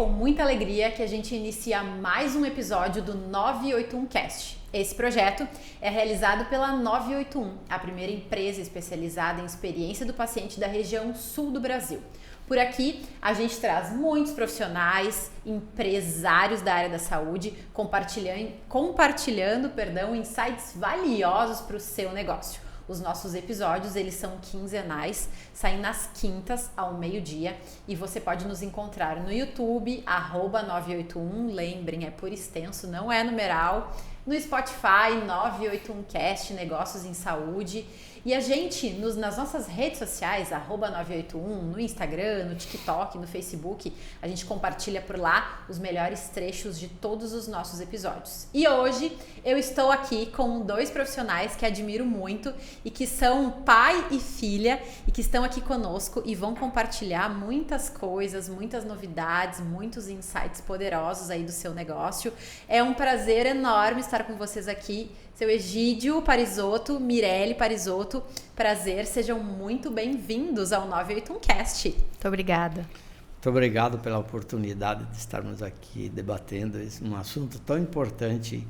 com muita alegria que a gente inicia mais um episódio do 981Cast. Esse projeto é realizado pela 981, a primeira empresa especializada em experiência do paciente da região sul do Brasil. Por aqui, a gente traz muitos profissionais, empresários da área da saúde, compartilhando insights valiosos para o seu negócio. Os nossos episódios, eles são quinzenais, saem nas quintas ao meio-dia e você pode nos encontrar no YouTube, @981, lembrem, é por extenso, não é numeral, no Spotify, 981Cast, Negócios em Saúde. E a gente, nas nossas redes sociais, @981, no Instagram, no TikTok, no Facebook, a gente compartilha por lá os melhores trechos de todos os nossos episódios. E hoje eu estou aqui com dois profissionais que admiro muito e que são pai e filha e que estão aqui conosco e vão compartilhar muitas coisas, muitas novidades, muitos insights poderosos aí do seu negócio. É um prazer enorme estar com vocês aqui. Seu Egídio Parisotto, Mirelle Parisotto, prazer, sejam muito bem-vindos ao 981Cast. Muito obrigada. Muito obrigado pela oportunidade de estarmos aqui debatendo um assunto tão importante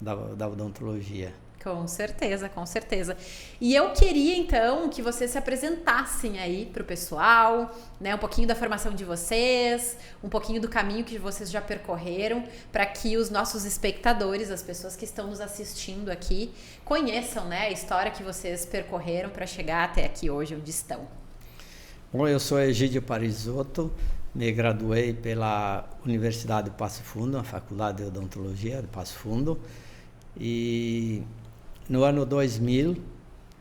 da odontologia. Com certeza, com certeza. E eu queria, então, que vocês se apresentassem aí para o pessoal, né? Um pouquinho da formação de vocês, um pouquinho do caminho que vocês já percorreram, para que os nossos espectadores, as pessoas que estão nos assistindo aqui, conheçam, né, a história que vocês percorreram para chegar até aqui hoje, onde estão. Bom, eu sou Egídio Parisotto, me graduei pela Universidade de Passo Fundo, a Faculdade de Odontologia de Passo Fundo, e no ano 2000,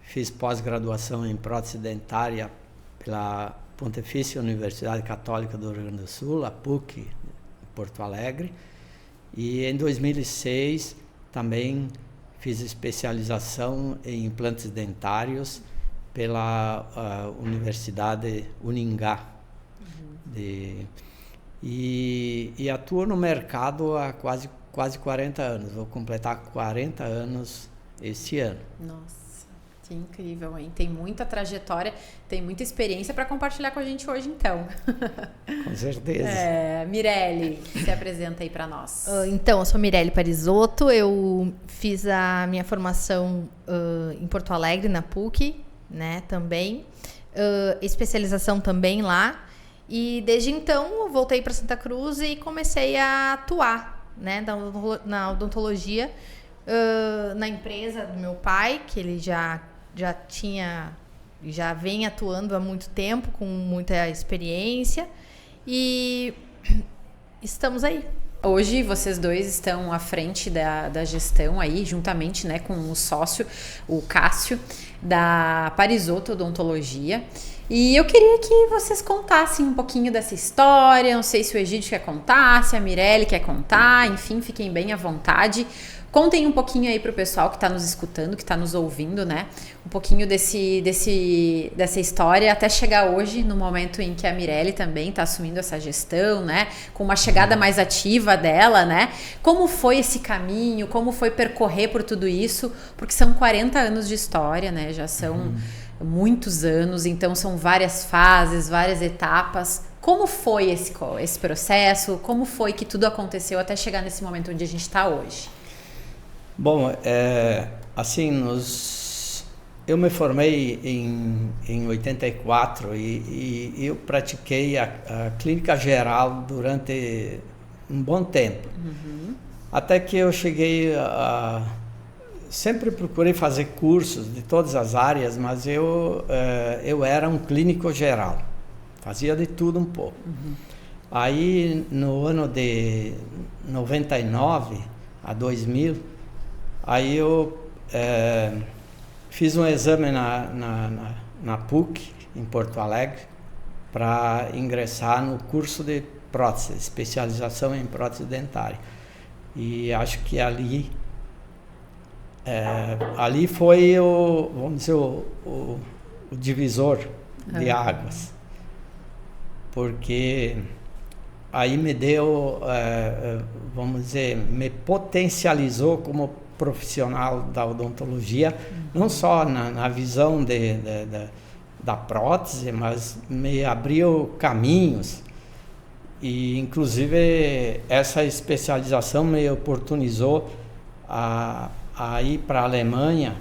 fiz pós-graduação em prótese dentária pela Pontifícia Universidade Católica do Rio Grande do Sul, a PUC, em Porto Alegre. E em 2006, também fiz especialização em implantes dentários pela Universidade Uningá. E atuo no mercado há quase 40 anos. Vou completar 40 anos este ano. Nossa, que incrível, hein? Tem muita trajetória, tem muita experiência para compartilhar com a gente hoje, então. Com certeza. Mirelle, se apresenta aí para nós. Então, eu sou Mirelle Parisotto, eu fiz a minha formação em Porto Alegre, na PUC, né, também. Especialização também lá. E desde então, eu voltei para Santa Cruz e comecei a atuar, né, na odontologia, na empresa do meu pai, que ele já vem atuando há muito tempo, com muita experiência, e estamos aí. Hoje vocês dois estão à frente da gestão aí, juntamente, né, com o sócio, o Cássio, da Parisotto Odontologia. E eu queria que vocês contassem um pouquinho dessa história. Não sei se o Egídio quer contar, se a Mirelle quer contar, enfim, fiquem bem à vontade. Contem um pouquinho aí pro pessoal que está nos escutando, que está nos ouvindo, né? Um pouquinho dessa história até chegar hoje, no momento em que a Mirelle também está assumindo essa gestão, né? Com uma chegada mais ativa dela, né? Como foi esse caminho? Como foi percorrer por tudo isso? Porque são 40 anos de história, né? Já são muitos anos, então são várias fases, várias etapas. Como foi esse processo? Como foi que tudo aconteceu até chegar nesse momento onde a gente está hoje? Bom, assim, eu me formei em 84 e eu pratiquei a clínica geral durante um bom tempo. Até que eu cheguei sempre procurei fazer cursos de todas as áreas, mas eu era um clínico geral, fazia de tudo um pouco. Aí, no ano de 99 a 2000, aí eu fiz um exame na PUC, em Porto Alegre, para ingressar no curso de prótese, especialização em prótese dentária. E acho que ali foi vamos dizer, o divisor de águas, porque aí me deu, vamos dizer, me potencializou como profissional da odontologia, não só na visão da prótese, mas me abriu caminhos inclusive essa especialização me oportunizou a ir para a Alemanha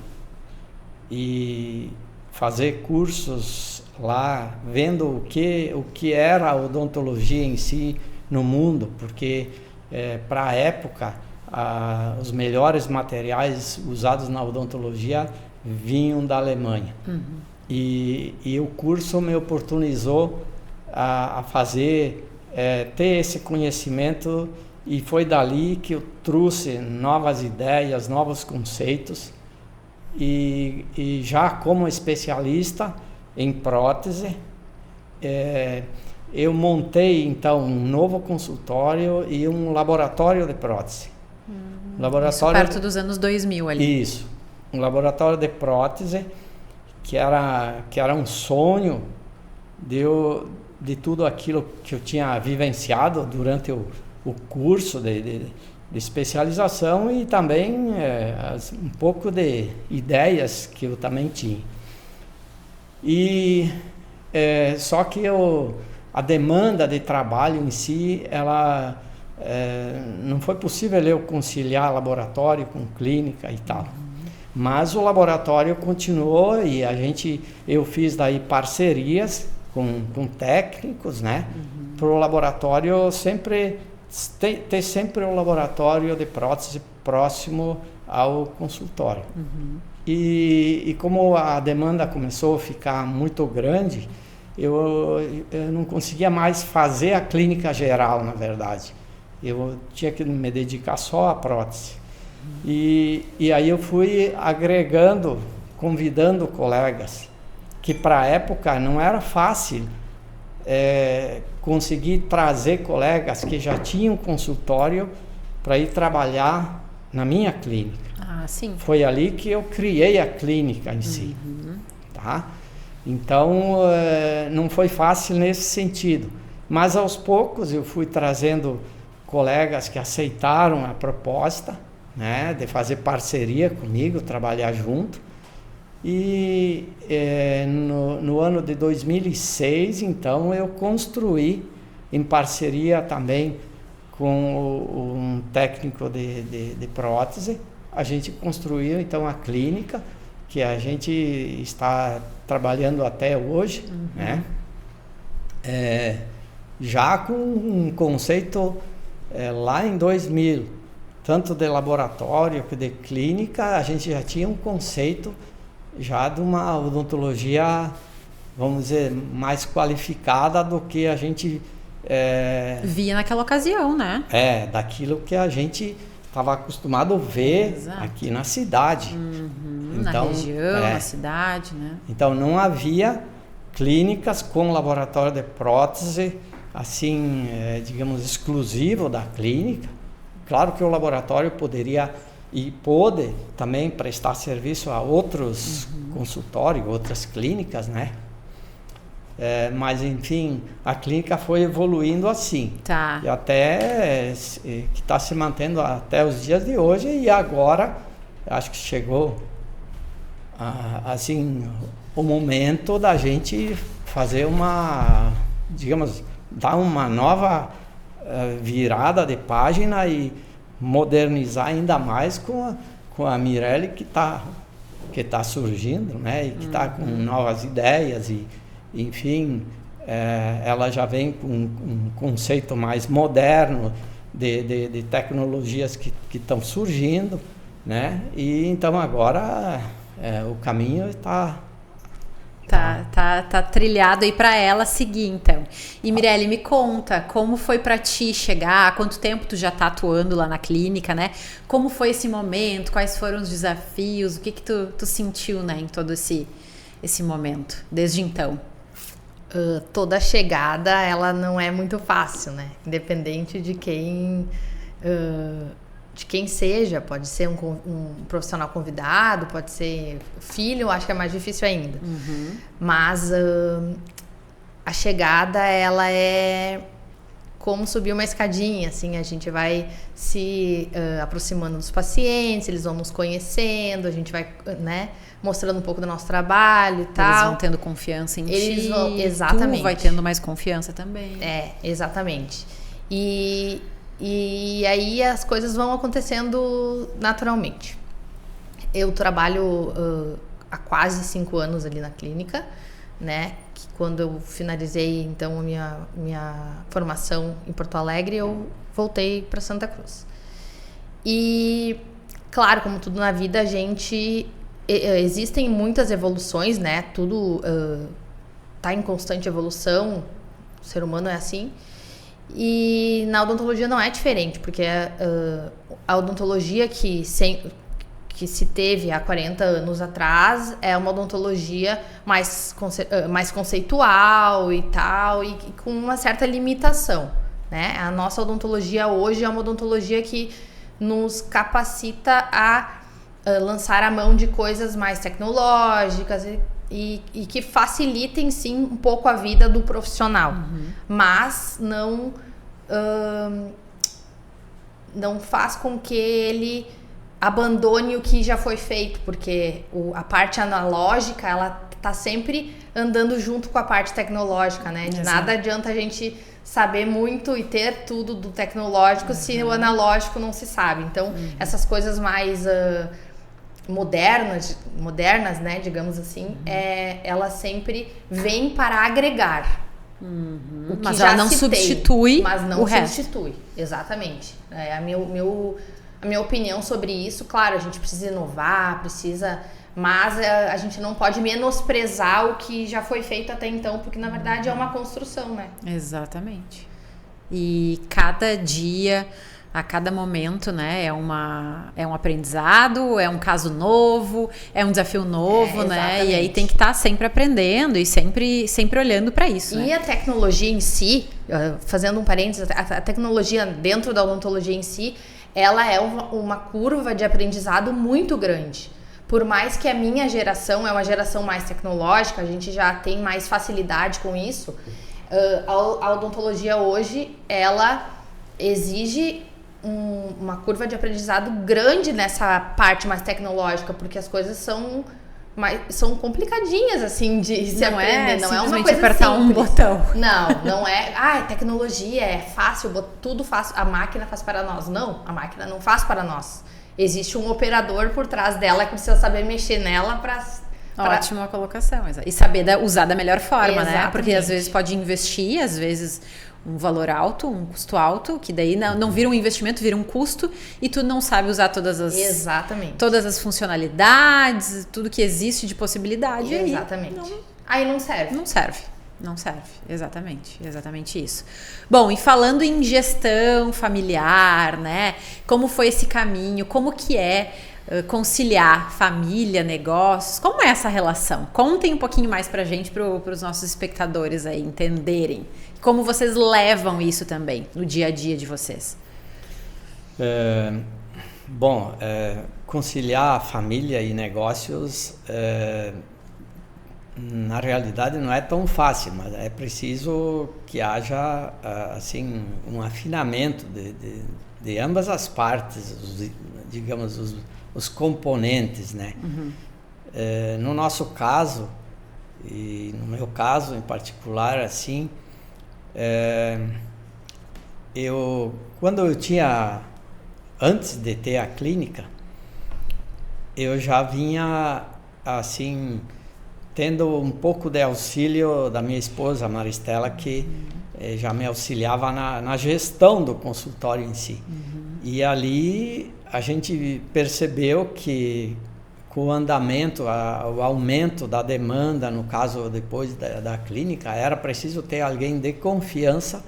e fazer cursos lá, vendo o que era a odontologia em si no mundo, porque para a época os melhores materiais usados na odontologia vinham da Alemanha. E o curso me oportunizou a fazer, ter esse conhecimento, e foi dali que eu trouxe novas ideias, novos conceitos, e já como especialista em prótese, eu montei então um novo consultório e um laboratório de prótese. Isso perto dos anos 2000 ali. Isso, um laboratório de prótese que era um sonho de tudo aquilo que eu tinha vivenciado durante o curso de especialização, e também um pouco de ideias que eu também tinha. E só que a demanda de trabalho em si, ela não foi possível eu conciliar laboratório com clínica e tal. Mas o laboratório continuou, e eu fiz daí parcerias com técnicos, né? Para o laboratório ter sempre um laboratório de prótese próximo ao consultório. E como a demanda começou a ficar muito grande, eu não conseguia mais fazer a clínica geral, na verdade. Eu tinha que me dedicar só à prótese. E aí eu fui agregando, convidando colegas, que para a época não era fácil conseguir trazer colegas que já tinham consultório para ir trabalhar na minha clínica. Sim. Foi ali que eu criei a clínica em si. Tá? Então, não foi fácil nesse sentido. Mas aos poucos eu fui trazendo colegas que aceitaram a proposta, né, de fazer parceria comigo, trabalhar junto. E no ano de 2006, então, eu construí, em parceria também com um técnico de prótese, a gente construiu então a clínica, que a gente está trabalhando até hoje, né? Já com um conceito lá em 2000, tanto de laboratório que de clínica, a gente já tinha um conceito já de uma odontologia, vamos dizer, mais qualificada do que a gente via naquela ocasião, né? Daquilo que a gente estava acostumado a ver. Exato. Aqui na cidade. Então, na região, na cidade, né? Então não havia clínicas com laboratório de prótese, assim, digamos, exclusivo da clínica. Claro que o laboratório poderia e pode também prestar serviço a outros consultórios, outras clínicas, né? Mas, enfim, a clínica foi evoluindo assim. Tá. E até que está se mantendo até os dias de hoje, e agora acho que chegou assim, o momento da gente fazer digamos, dar uma nova virada de página e modernizar ainda mais com a Mirelle que tá surgindo, né? E que está com novas ideias e, enfim, ela já vem com um conceito mais moderno de tecnologias que estão surgindo, né? E então agora o caminho está Tá trilhado aí para ela seguir, então. E Mirelle, me conta, como foi para ti chegar? Há quanto tempo tu já tá atuando lá na clínica, né? Como foi esse momento? Quais foram os desafios? O que tu sentiu, né, em todo esse momento, desde então? Toda chegada, ela não é muito fácil, né? Independente de quem seja, pode ser um profissional convidado, pode ser filho, acho que é mais difícil ainda. Mas a chegada, ela é como subir uma escadinha, assim, a gente vai se aproximando dos pacientes, eles vão nos conhecendo, a gente vai, né, mostrando um pouco do nosso trabalho e tal. Eles vão tendo confiança em ti. Exatamente. Tu vai tendo mais confiança também. Exatamente. E aí as coisas vão acontecendo naturalmente. Eu trabalho há quase 5 anos ali na clínica, né? Que quando eu finalizei, então, a minha formação em Porto Alegre, eu voltei para Santa Cruz. E, claro, como tudo na vida, existem muitas evoluções, né? Tudo tá em constante evolução, o ser humano é assim. E na odontologia não é diferente, porque a odontologia que se teve há 40 anos atrás é uma odontologia mais conceitual e tal, e com uma certa limitação, né? A nossa odontologia hoje é uma odontologia que nos capacita a lançar a mão de coisas mais tecnológicas e que facilitem, sim, um pouco a vida do profissional, mas não faz com que ele abandone o que já foi feito, porque a parte analógica, ela tá sempre andando junto com a parte tecnológica, né? De nada adianta a gente saber muito e ter tudo do tecnológico se o analógico não se sabe. Então, essas coisas mais modernas, né, digamos assim, ela sempre vem para agregar. O que mas já ela não substitui mas não o resto. substitui, exatamente. A minha opinião sobre isso, claro, a gente precisa inovar, mas a gente não pode menosprezar o que já foi feito até então, porque na verdade é uma construção, né? Exatamente. E cada dia, a cada momento, né, é um aprendizado, é um caso novo, é um desafio novo, né? E aí tem que estar sempre aprendendo e sempre olhando para isso. E, né? A tecnologia em si, fazendo um parênteses, a tecnologia dentro da odontologia em si, ela é uma curva de aprendizado muito grande. Por mais que a minha geração é uma geração mais tecnológica, a gente já tem mais facilidade com isso, a odontologia hoje, ela exige uma curva de aprendizado grande nessa parte mais tecnológica, porque as coisas são complicadinhas, assim, de se aprender. Não é uma coisa apertar simples. Um botão. Não é. Tecnologia é fácil, tudo fácil. A máquina faz para nós. Não, a máquina não faz para nós. Existe um operador por trás dela que precisa saber mexer nela para... Ótima colocação. E saber usar da melhor forma, exatamente, né? Porque às vezes pode investir, às vezes um valor alto, um custo alto, que daí não vira um investimento, vira um custo, e tu não sabe usar todas as funcionalidades, tudo que existe de possibilidade. Exatamente. Aí não serve. Não serve, exatamente isso. Bom, e falando em gestão familiar, né? Como foi esse caminho? Como que é conciliar família, negócios? Como é essa relação? Contem um pouquinho mais pra gente, pros nossos espectadores aí entenderem. Como vocês levam isso também no dia a dia de vocês? Conciliar família e negócios... na realidade não é tão fácil, mas é preciso que haja assim um afinamento de ambas as partes, digamos os componentes, né? No nosso caso e no meu caso em particular, assim, quando eu tinha, antes de ter a clínica, eu já vinha assim tendo um pouco de auxílio da minha esposa, Maristela, que já me auxiliava na gestão do consultório em si. E ali a gente percebeu que com o andamento, o aumento da demanda, no caso depois da clínica, era preciso ter alguém de confiança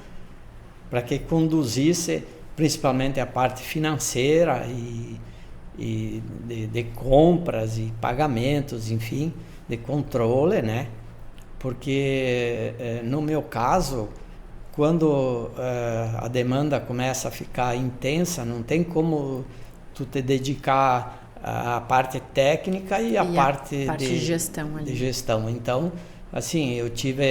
para que conduzisse principalmente a parte financeira e de compras e pagamentos, enfim, de controle, né? Porque no meu caso, quando a demanda começa a ficar intensa, não tem como tu te dedicar à parte técnica e à parte de gestão ali. De gestão. Então, assim, eu tive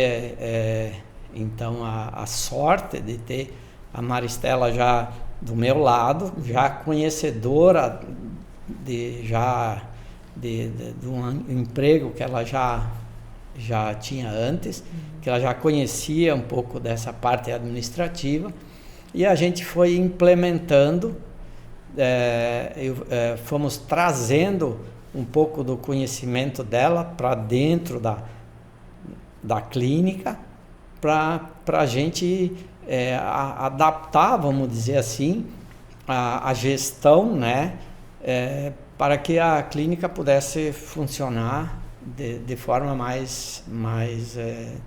então a sorte de ter a Maristela já do meu lado, já conhecedora de um emprego que ela já tinha antes, que ela já conhecia um pouco dessa parte administrativa, e a gente foi implementando, fomos trazendo um pouco do conhecimento dela para dentro da clínica, para a gente adaptar, vamos dizer assim, a gestão, né, para que a clínica pudesse funcionar de forma mais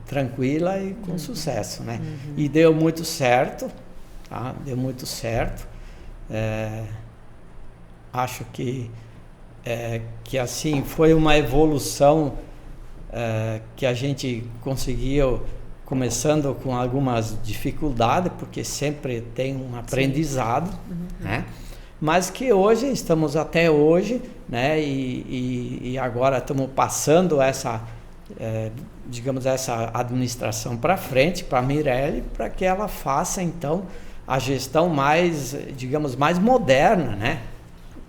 tranquila e com sucesso, né? E deu muito certo, tá? Deu muito certo. Acho que assim foi uma evolução que a gente conseguiu, começando com algumas dificuldades, porque sempre tem um aprendizado, né? Mas que hoje, estamos até hoje, né? E agora estamos passando essa, digamos, essa administração para frente, para a Mirelle, para que ela faça, então, a gestão mais, digamos, mais moderna, né?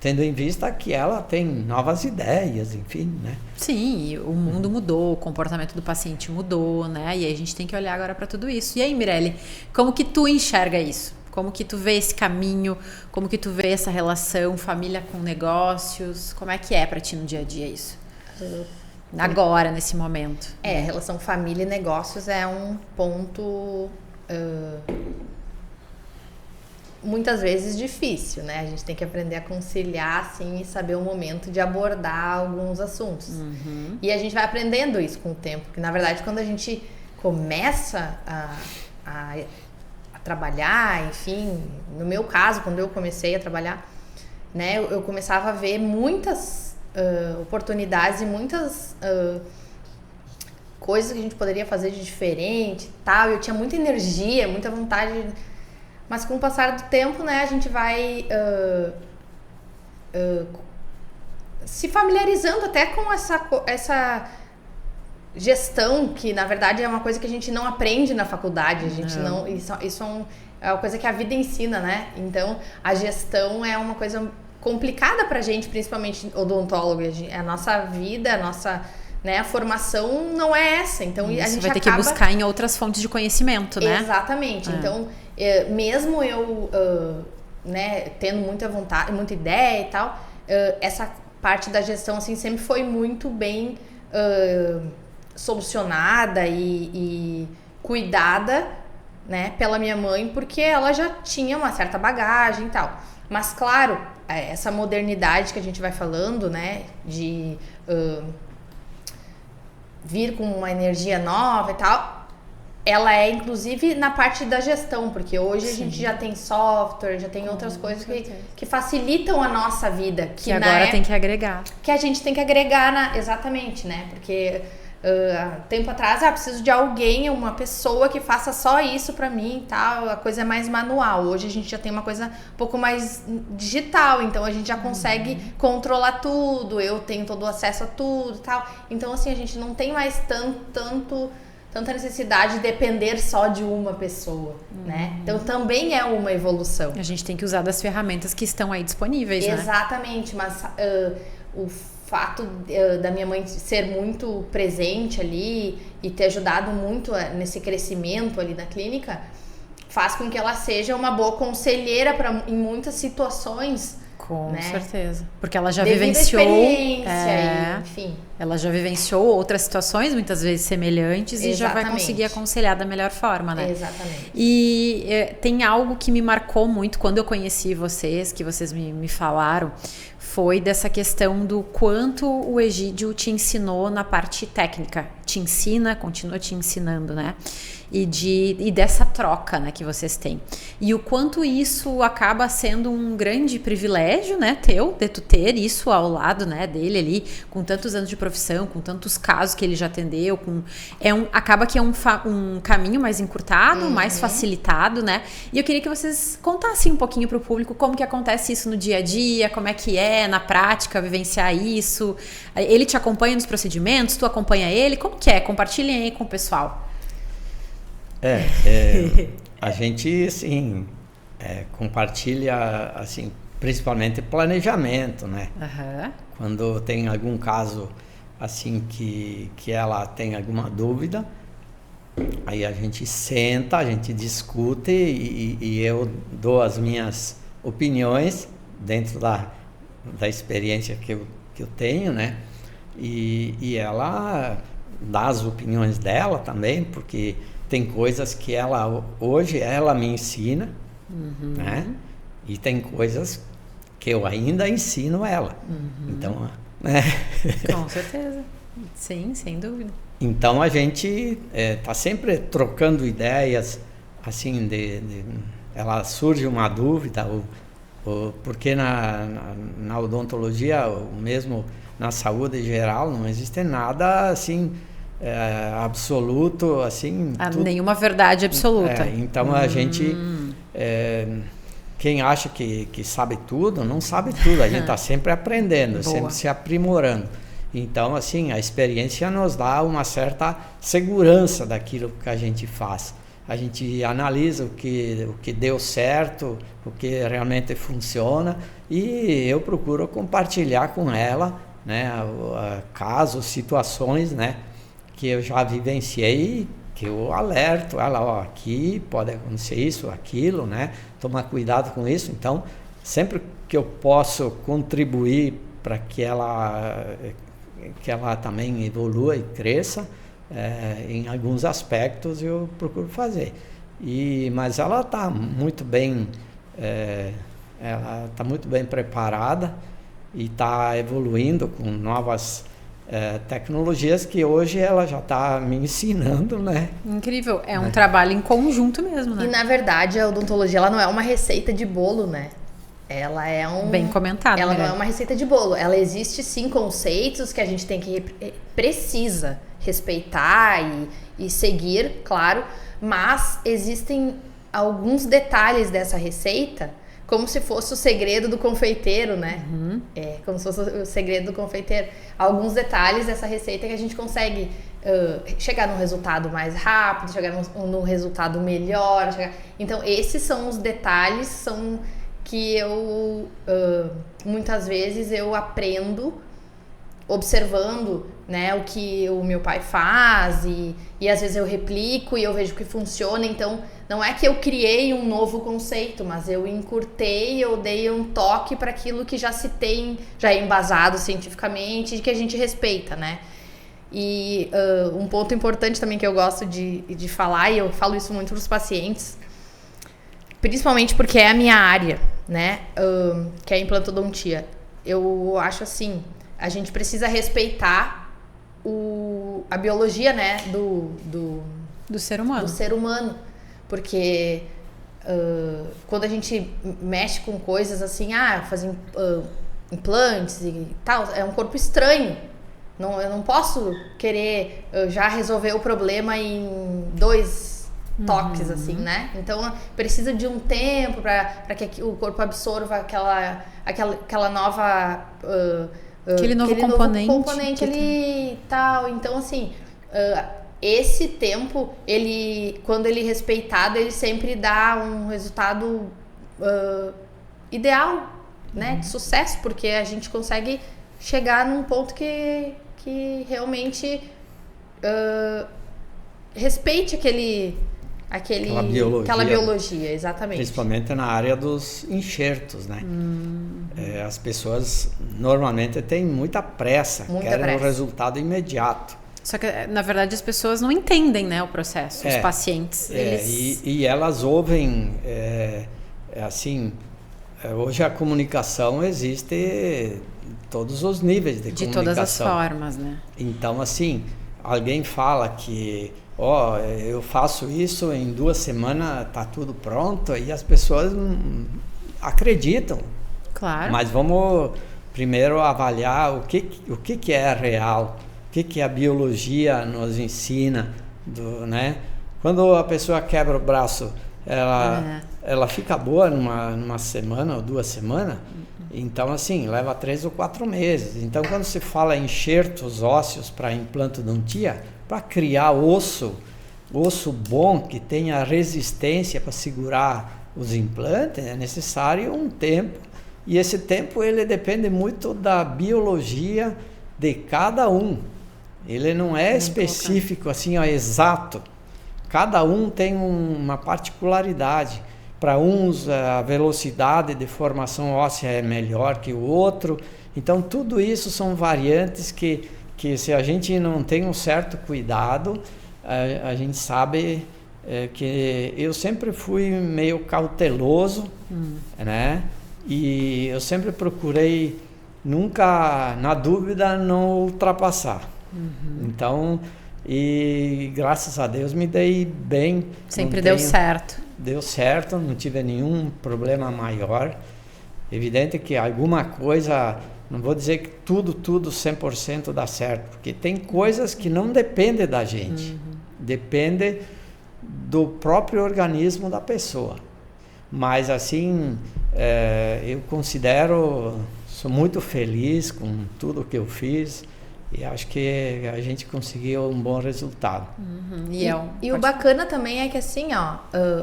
Tendo em vista que ela tem novas ideias, enfim, né? Sim, o mundo mudou, o comportamento do paciente mudou, né? E aí a gente tem que olhar agora para tudo isso. E aí, Mirelle, como que tu enxerga isso? Como que tu vê esse caminho? Como que tu vê essa relação família com negócios? Como é que é para ti no dia a dia isso? Agora, nesse momento. A relação família e negócios é um ponto muitas vezes difícil, né? A gente tem que aprender a conciliar, assim, e saber o momento de abordar alguns assuntos. E a gente vai aprendendo isso com o tempo, porque na verdade quando a gente começa a trabalhar, enfim, no meu caso, quando eu comecei a trabalhar, né, eu começava a ver muitas oportunidades e muitas coisas que a gente poderia fazer de diferente e tal. Eu tinha muita energia, muita vontade, mas com o passar do tempo, né, a gente vai se familiarizando até com essa gestão, que na verdade é uma coisa que a gente não aprende na faculdade, a gente não, isso é uma coisa que a vida ensina, né? Então a gestão é uma coisa complicada pra gente, principalmente odontólogo. A nossa vida, a nossa, né, a formação não é essa, então a gente vai ter que buscar em outras fontes de conhecimento, né? Exatamente. Então mesmo eu né, tendo muita vontade, muita ideia e tal, essa parte da gestão assim sempre foi muito bem solucionada e cuidada, né, pela minha mãe, porque ela já tinha uma certa bagagem e tal. Mas claro, essa modernidade que a gente vai falando, né, de vir com uma energia nova e tal, ela é inclusive na parte da gestão, porque hoje a gente já tem software, já tem outras coisas que facilitam a nossa vida. Que agora tem que agregar. Que a gente tem que agregar, exatamente, né? Porque tempo atrás, preciso de alguém, uma pessoa que faça só isso pra mim e tal, a coisa é mais manual. Hoje a gente já tem uma coisa um pouco mais digital, então a gente já consegue controlar tudo, eu tenho todo o acesso a tudo e tal. Então assim, a gente não tem mais tanta necessidade de depender só de uma pessoa, né? Então também é uma evolução. A gente tem que usar das ferramentas que estão aí disponíveis, né? Exatamente, mas o fato da minha mãe ser muito presente ali e ter ajudado muito nesse crescimento ali da clínica faz com que ela seja uma boa conselheira em muitas situações. Com né? certeza. Porque ela já Devido vivenciou. Enfim. Ela já vivenciou outras situações, muitas vezes semelhantes, e já vai conseguir aconselhar da melhor forma, né? Exatamente. E tem algo que me marcou muito quando eu conheci vocês, que vocês me falaram, foi dessa questão do quanto o Egídio te ensinou na parte técnica. Te ensina, continua te ensinando, né? E dessa troca, né, que vocês têm. E o quanto isso acaba sendo um grande privilégio, né, teu, de tu ter isso ao lado, né, dele ali, com tantos anos de profissão, com tantos casos que ele já atendeu, acaba que é um caminho mais encurtado, mais facilitado, né? E eu queria que vocês contassem um pouquinho pro público como que acontece isso no dia a dia, como é que é na prática vivenciar isso. Ele te acompanha nos procedimentos, tu acompanha ele, como que é? Compartilhem aí com o pessoal. A gente, assim, compartilha, assim, principalmente planejamento, né? Aham. Quando tem algum caso, assim, que ela tem alguma dúvida, aí a gente senta, a gente discute e eu dou as minhas opiniões dentro da experiência que eu tenho, né? E ela dá as opiniões dela também, porque tem coisas que hoje ela me ensina, né? E tem coisas que eu ainda ensino ela. Então, né? Com certeza. Sim, sem dúvida. Então a gente está sempre trocando ideias, assim, ela surge uma dúvida, porque na odontologia, mesmo na saúde geral, não existe nada assim absoluto, assim. Nenhuma verdade absoluta. Então a gente, quem acha que sabe tudo, não sabe tudo. A gente está sempre aprendendo, sempre se aprimorando. Então, assim, a experiência nos dá uma certa segurança daquilo que a gente faz. A gente analisa o que deu certo, o que realmente funciona, e eu procuro compartilhar com ela, né, casos, situações, né, que eu já vivenciei, que eu alerto ela, ó, aqui pode acontecer isso, aquilo, né, tomar cuidado com isso. Então, sempre que eu posso contribuir para que ela também evolua e cresça, em alguns aspectos eu procuro fazer. Mas ela está muito bem, ela está muito bem preparada e está evoluindo com novas tecnologias que hoje ela já está me ensinando, né? Incrível, é um trabalho em conjunto mesmo, né? E na verdade a odontologia ela não é uma receita de bolo, né? Ela é bem comentado. Ela não é uma receita de bolo. Ela existe sim conceitos que a gente tem que precisa respeitar e seguir, claro, mas existem alguns detalhes dessa receita, como se fosse o segredo do confeiteiro, né? Como se fosse o segredo do confeiteiro. Alguns detalhes dessa receita que a gente consegue chegar num resultado mais rápido, chegar num resultado melhor. Então, esses são os detalhes, que eu muitas vezes eu aprendo observando, né, o que o meu pai faz e às vezes eu replico e eu vejo que funciona. Então não é que eu criei um novo conceito, mas eu encurtei, eu dei um toque para aquilo que já se tem, já é embasado cientificamente e que a gente respeita, né? E um ponto importante também que eu gosto de falar, e eu falo isso muito para os pacientes, principalmente porque é a minha área, né, que é a implantodontia. Eu acho assim, a gente precisa respeitar a biologia, né, do ser humano. Porque quando a gente mexe com coisas assim, fazer implantes e tal, é um corpo estranho. Eu não posso querer já resolver o problema em 2 toques, assim, né? Então precisa de um tempo para que o corpo absorva aquela nova aquele novo componente ali e tal. Então, assim, esse tempo, quando ele é respeitado, ele sempre dá um resultado ideal, né? De sucesso, porque a gente consegue chegar num ponto que realmente respeite aquela biologia, exatamente. Principalmente na área dos enxertos, né? As pessoas normalmente têm muita pressa, querem um resultado imediato. Só que, na verdade, as pessoas não entendem, né, o processo, os pacientes. E elas ouvem, assim, hoje a comunicação existe em todos os níveis de comunicação. De todas as formas, né? Então, assim, alguém fala que eu faço isso, em 2 semanas tá tudo pronto, e as pessoas não acreditam. Claro. Mas vamos primeiro avaliar o que é real, o que a biologia nos ensina, né? Quando a pessoa quebra o braço, ela fica boa numa semana ou 2 semanas. Então, assim, leva 3 ou 4 meses. Então, quando se fala em enxertos ósseos para implantodontia, para criar osso, osso bom, que tenha resistência para segurar os implantes, é necessário um tempo. E esse tempo ele depende muito da biologia de cada um. Ele não é específico assim, ó, exato. Cada um tem uma particularidade. Para uns a velocidade de formação óssea é melhor que o outro. Então tudo isso são variantes que se a gente não tem um certo cuidado, a gente sabe que eu sempre fui meio cauteloso, né? E eu sempre procurei nunca, na dúvida, não ultrapassar. Então, e graças a Deus me dei bem. Sempre deu certo. Deu certo, não tive nenhum problema maior. Evidente que alguma coisa, não vou dizer que tudo 100% dá certo, porque tem coisas que não dependem da gente, depende do próprio organismo da pessoa. Mas assim, eu considero, sou muito feliz com tudo que eu fiz e acho que a gente conseguiu um bom resultado. E o bacana também é que assim, ó,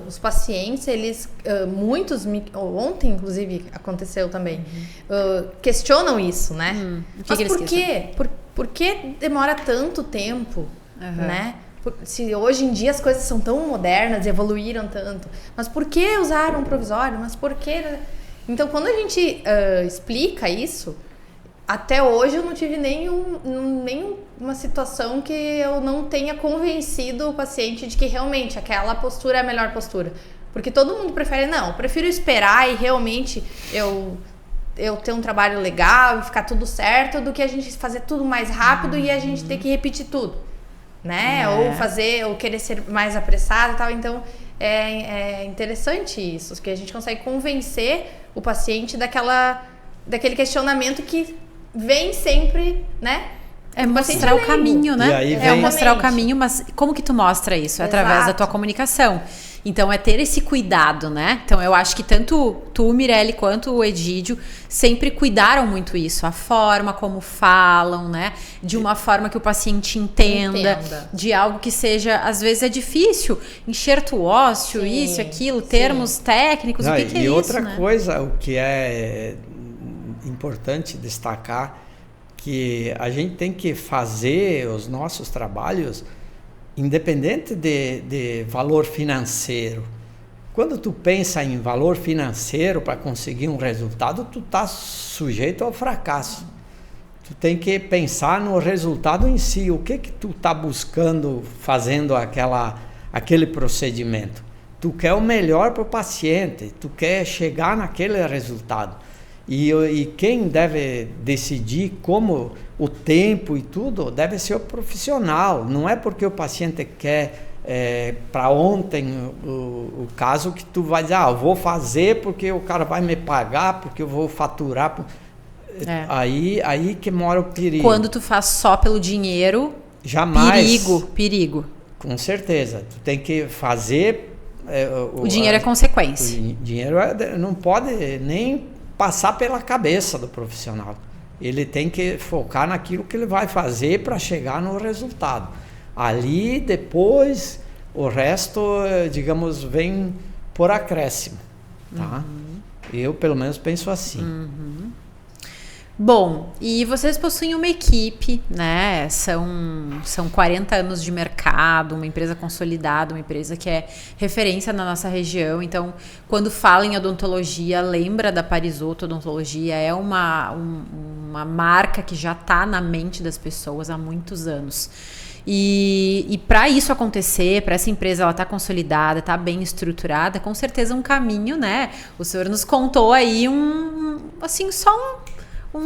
os pacientes, eles, muitos, ontem inclusive aconteceu também, questionam isso, né? Mas por quê? Por que demora tanto tempo, né? Se hoje em dia as coisas são tão modernas, evoluíram tanto, mas por que usar um provisório? Mas por que? Então, quando a gente explica isso, até hoje eu não tive nenhuma situação que eu não tenha convencido o paciente de que realmente aquela postura é a melhor postura. Porque todo mundo prefere, não, eu prefiro esperar e realmente eu ter um trabalho legal e ficar tudo certo do que a gente fazer tudo mais rápido e a gente ter que repetir tudo, né? Ou querer ser mais apressado e tal. Então, é interessante isso, que a gente consegue convencer o paciente daquele questionamento que vem sempre, né? É mostrar o caminho, né? É mostrar o caminho, mas como que tu mostra isso? Através da tua comunicação. Então, é ter esse cuidado, né? Então, eu acho que tanto tu, Mirelle, quanto o Egídio sempre cuidaram muito isso. A forma como falam, né? De uma forma que o paciente entenda. De algo que seja, às vezes é difícil. Enxerto ósseo, isso, aquilo, termos técnicos, o que é isso, E outra né? coisa, o que é importante destacar, que a gente tem que fazer os nossos trabalhos independente de valor financeiro. Quando tu pensa em valor financeiro para conseguir um resultado, tu tá sujeito ao fracasso. Tu tem que pensar no resultado em si. O que tu tá buscando fazendo aquele procedimento? Tu quer o melhor para o paciente, tu quer chegar naquele resultado. E quem deve decidir como o tempo e tudo deve ser o profissional. Não é porque o paciente quer para ontem o caso que tu vai dizer, eu vou fazer porque o cara vai me pagar, porque eu vou faturar. Aí que mora o perigo. Quando tu faz só pelo dinheiro, jamais. Perigo. Com certeza. Tu tem que fazer... o dinheiro é consequência. O dinheiro não pode nem passar pela cabeça do profissional. Ele tem que focar naquilo que ele vai fazer para chegar no resultado. Ali, depois, o resto, digamos, vem por acréscimo. Tá? Eu, pelo menos, penso assim. Bom, e vocês possuem uma equipe, né? São 40 anos de mercado, uma empresa consolidada, uma empresa que é referência na nossa região. Então, quando fala em odontologia, lembra da Parisotto Odontologia. É uma marca que já está na mente das pessoas há muitos anos. E para isso acontecer, para essa empresa ela tá consolidada, tá bem estruturada, com certeza um caminho, né? O senhor nos contou aí um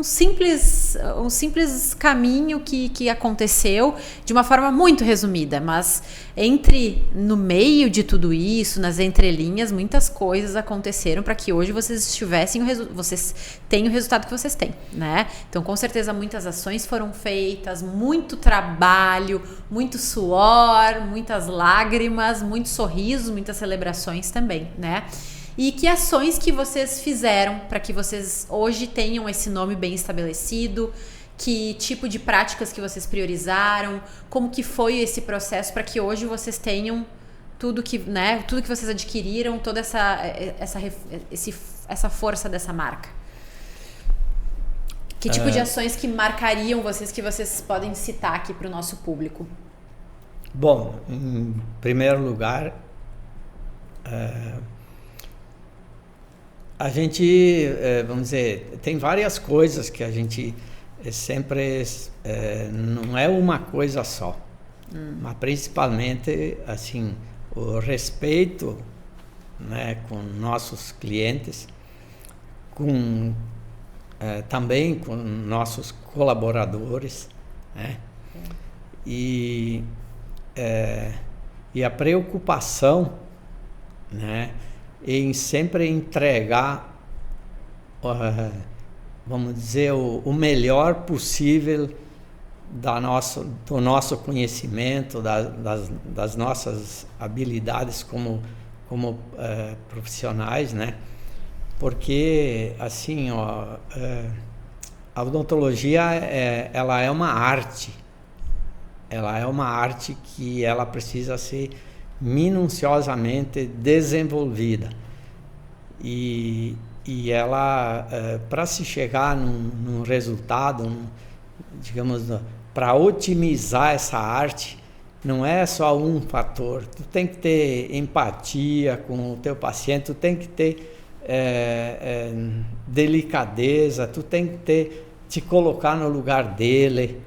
simples caminho que aconteceu de uma forma muito resumida, mas no meio de tudo isso, nas entrelinhas, muitas coisas aconteceram para que hoje vocês tenham o resultado que vocês têm, né? Então, com certeza, muitas ações foram feitas, muito trabalho, muito suor, muitas lágrimas, muitos sorrisos, muitas celebrações também, né? E que ações que vocês fizeram para que vocês hoje tenham esse nome bem estabelecido Que tipo de práticas que vocês priorizaram? Como que foi esse processo para que hoje vocês tenham tudo que vocês adquiriram, toda essa força dessa marca? Que tipo de ações que marcariam vocês, que vocês podem citar aqui para o nosso público? Bom, em primeiro lugar, a gente, vamos dizer, tem várias coisas que a gente sempre, não é uma coisa só, mas principalmente, assim, o respeito, né, com nossos clientes, também com nossos colaboradores, né, e a preocupação, né, em sempre entregar, vamos dizer, o melhor possível do nosso conhecimento, das nossas habilidades como profissionais, né? Porque, assim, a odontologia ela é uma arte. Ela é uma arte que ela precisa ser minuciosamente desenvolvida. E ela, para se chegar num resultado, digamos, para otimizar essa arte, não é só um fator. Tu tem que ter empatia com o teu paciente, tu tem que ter delicadeza, tu tem que te colocar no lugar dele.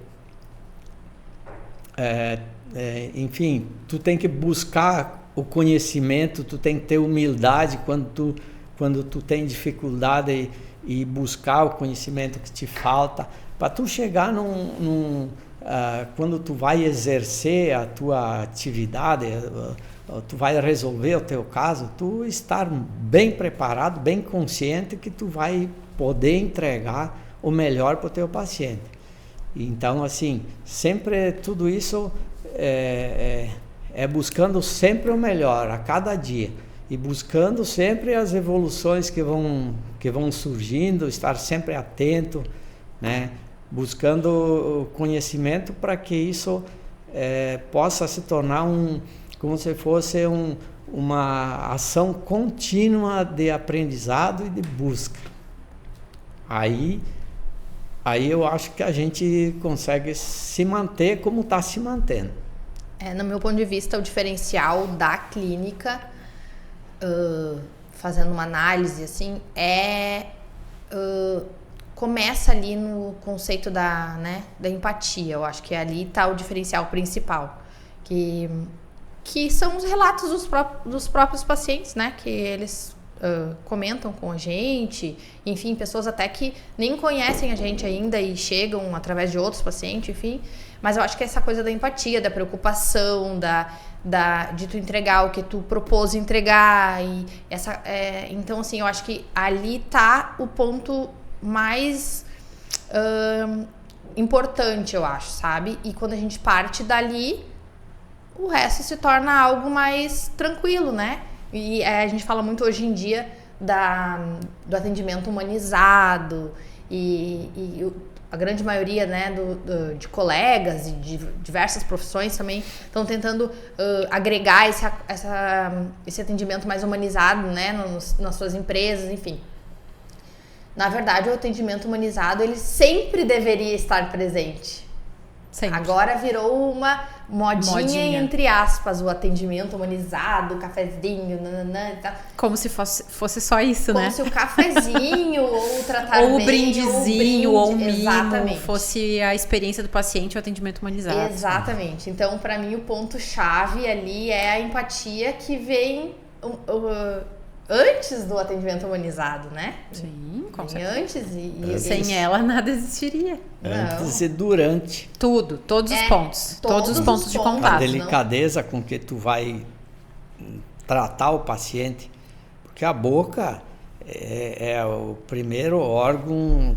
Enfim, tu tem que buscar o conhecimento, tu tem que ter humildade quando tu tem dificuldade e buscar o conhecimento que te falta, para tu chegar quando tu vai exercer a tua atividade, tu vai resolver o teu caso, tu estar bem preparado, bem consciente que tu vai poder entregar o melhor para o teu paciente. Então, assim, sempre tudo isso é buscando sempre o melhor a cada dia e buscando sempre as evoluções que vão surgindo, estar sempre atento, né? Buscando conhecimento para que isso possa se tornar como se fosse uma ação contínua de aprendizado e de busca. Aí eu acho que a gente consegue se manter como está se mantendo. No meu ponto de vista, o diferencial da clínica, fazendo uma análise assim, começa ali no conceito da empatia. Eu acho que ali está o diferencial principal, que são os relatos dos próprios pacientes, né? Que eles comentam com a gente, enfim, pessoas até que nem conhecem a gente ainda e chegam através de outros pacientes, enfim. Mas eu acho que essa coisa da empatia, da preocupação, de tu entregar o que tu propôs entregar, então, assim, eu acho que ali tá o ponto mais importante, eu acho, sabe? E quando a gente parte dali, o resto se torna algo mais tranquilo, né? E a gente fala muito hoje em dia do atendimento humanizado e a grande maioria, né, de colegas e de diversas profissões também estão tentando agregar esse atendimento mais humanizado, né, nas suas empresas, enfim. Na verdade, o atendimento humanizado, ele sempre deveria estar presente. Sempre. Agora virou uma modinha, entre aspas, o atendimento humanizado, o cafezinho, nananã e tal. Como se fosse só isso, Como né? se o cafezinho, ou o tratamento, ou o brindezinho, ou o mimo, exatamente, fosse a experiência do paciente, o atendimento humanizado. Exatamente. Então, para mim, o ponto-chave ali é a empatia que vem antes do atendimento humanizado, né? Sim, com certeza. Antes sem ela nada existiria. Antes e durante. Tudo, todos os pontos. Todos os pontos de contato. A delicadeza com que tu vai tratar o paciente. Porque a boca é o primeiro órgão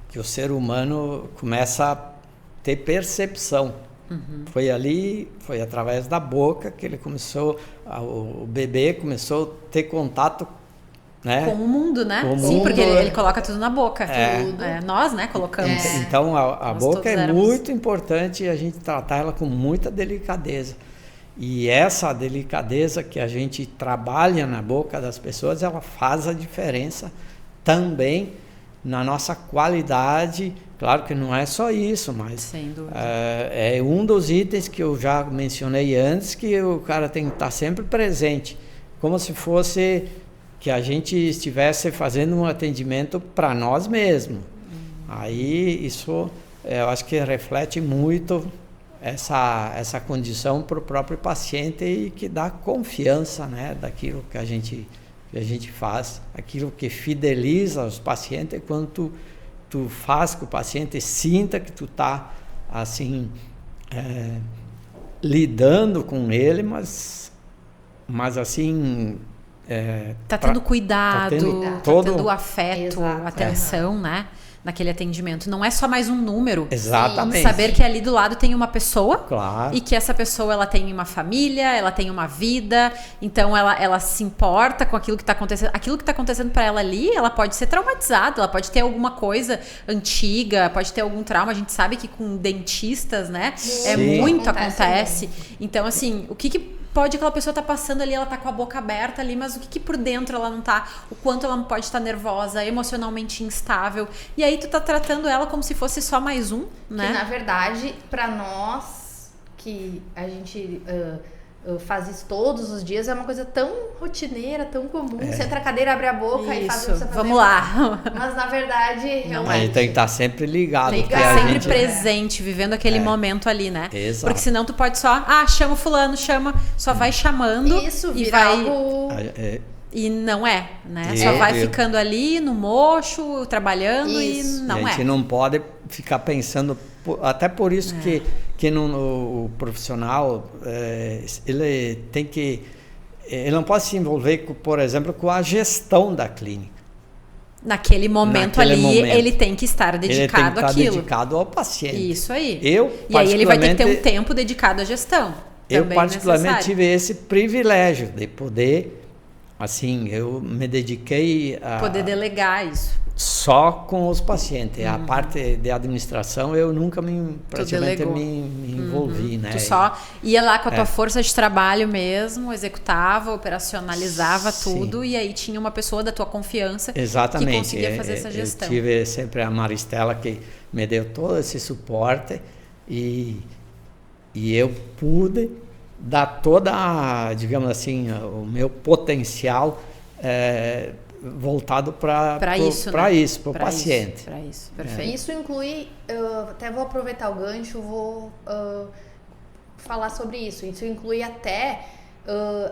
que o ser humano começa a ter percepção. Uhum. Foi através da boca que ele o bebê começou a ter contato, né? Com o mundo, né? Com o Sim, mundo, porque ele coloca tudo na boca. Tudo. Nós, né, colocamos. Então a Nós boca todos é éramos. muito importante a gente tratar ela com muita delicadeza. E essa delicadeza que a gente trabalha na boca das pessoas, ela faz a diferença também na nossa qualidade. Claro que não é só isso, mas Sem dúvida. é um dos itens que eu já mencionei antes, que o cara tem que estar sempre presente, como se fosse que a gente estivesse fazendo um atendimento para nós mesmos. Aí isso eu acho que reflete muito essa condição para o próprio paciente e que dá confiança, né, daquilo que a gente faz, aquilo que fideliza os pacientes quando tu faz que o paciente sinta que tu está assim lidando com ele, mas assim Tá tendo cuidado, tá tendo afeto, Exato. atenção, né? Naquele atendimento. Não é só mais um número. Exatamente. Saber que ali do lado tem uma pessoa. Claro. E que essa pessoa, ela tem uma família, ela tem uma vida. Então, ela se importa com aquilo que está acontecendo. Aquilo que está acontecendo para ela ali, ela pode ser traumatizada. Ela pode ter alguma coisa antiga, pode ter algum trauma. A gente sabe que com dentistas, né? Sim. Muito Acontece acontece. Então, assim, o que pode aquela pessoa tá passando ali, ela tá com a boca aberta ali, mas o que por dentro ela não tá, o quanto ela pode estar nervosa, emocionalmente instável, e aí tu tá tratando ela como se fosse só mais um, né? Que na verdade, pra nós que a gente faz isso todos os dias, é uma coisa tão rotineira, tão comum. Você entra na cadeira, abre a boca e faz o que você Isso, fazer. vamos lá. Mas na verdade, realmente... A gente tem que estar sempre ligado. Tem que porque estar a sempre gente, presente, vivendo aquele momento ali, né? Exato. Porque senão tu pode só, chama o fulano, só vai chamando Isso, e vira vai... algo... E não é, né? E Só vai eu- ficando ali no mocho, trabalhando Isso. e não a gente é. não pode ficar pensando, até por isso que o profissional ele tem que, ele não pode se envolver, por exemplo, com a gestão da clínica. Naquele momento Naquele ali, momento. ele tem que estar Ele tem que dedicado estar àquilo. dedicado ao paciente. Isso aí. Eu, E aí ele vai ter que ter um particularmente, tempo dedicado à gestão. Eu Também particularmente necessário. tive esse privilégio de poder, assim, eu me dediquei a Poder delegar isso. só com os pacientes. A parte de administração eu nunca praticamente delegou. me envolvi, né? Tu só ia lá com a tua força de trabalho mesmo, executava, operacionalizava Sim. tudo, e aí tinha uma pessoa da tua confiança Exatamente. que conseguia fazer essa gestão. Eu tive sempre a Maristela que me deu todo esse suporte e eu pude dar toda, digamos assim, o meu potencial voltado para isso, para né? isso, para o Pra paciente. Para isso, perfeito. Isso inclui, até vou aproveitar o gancho, vou falar sobre isso. Isso inclui até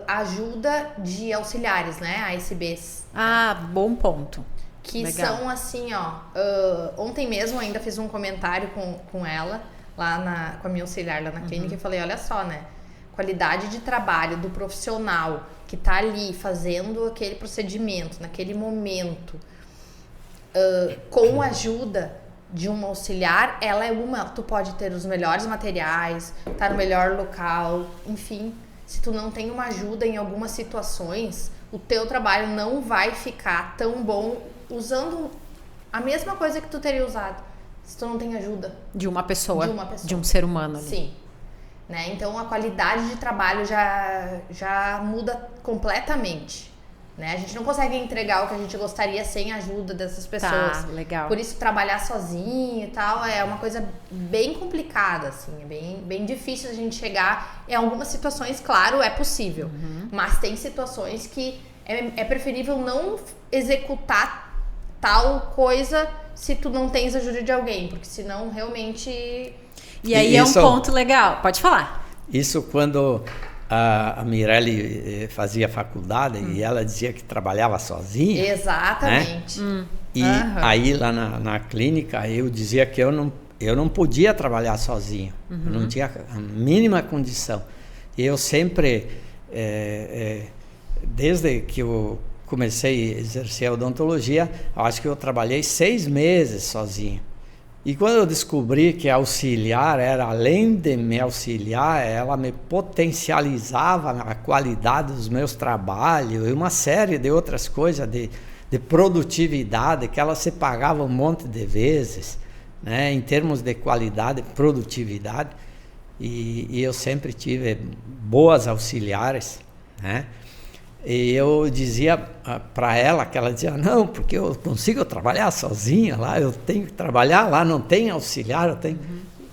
ajuda de auxiliares, né? ASBs. Bom ponto. Que Legal. são assim, ontem mesmo ainda fiz um comentário com ela, lá com a minha auxiliar lá na clínica, e falei, olha só, né? Qualidade de trabalho do profissional que tá ali fazendo aquele procedimento, naquele momento, com a ajuda de um auxiliar, tu pode ter os melhores materiais, tá no melhor local, enfim. Se tu não tem uma ajuda em algumas situações, o teu trabalho não vai ficar tão bom usando a mesma coisa que tu teria usado, se tu não tem ajuda. De uma pessoa. De uma pessoa. De um ser humano ali. Sim. Né? Então a qualidade de trabalho já muda completamente. Né? A gente não consegue entregar o que a gente gostaria sem a ajuda dessas pessoas. Tá, legal. Por isso trabalhar sozinho e tal é uma coisa bem complicada, assim, é bem difícil a gente chegar. Em algumas situações, claro, é possível. Mas tem situações que é preferível não executar tal coisa se tu não tens ajuda de alguém, porque senão realmente... E aí Isso- é um ponto legal. Pode falar. Isso quando a Mirelle fazia faculdade e ela dizia que trabalhava sozinha. Exatamente. E aí lá na clínica eu dizia que eu não podia trabalhar sozinho. Eu não tinha a mínima condição. E eu sempre, desde que eu comecei a exercer a odontologia, eu acho que eu trabalhei 6 meses sozinho. E quando eu descobri que auxiliar era, além de me auxiliar, ela me potencializava a qualidade dos meus trabalhos e uma série de outras coisas de produtividade, que ela se pagava um monte de vezes, né, em termos de qualidade e produtividade. E eu sempre tive boas auxiliares, né? E eu dizia para ela, que ela dizia, não, porque eu consigo trabalhar sozinha lá, eu tenho que trabalhar lá, não tem auxiliar, eu tenho...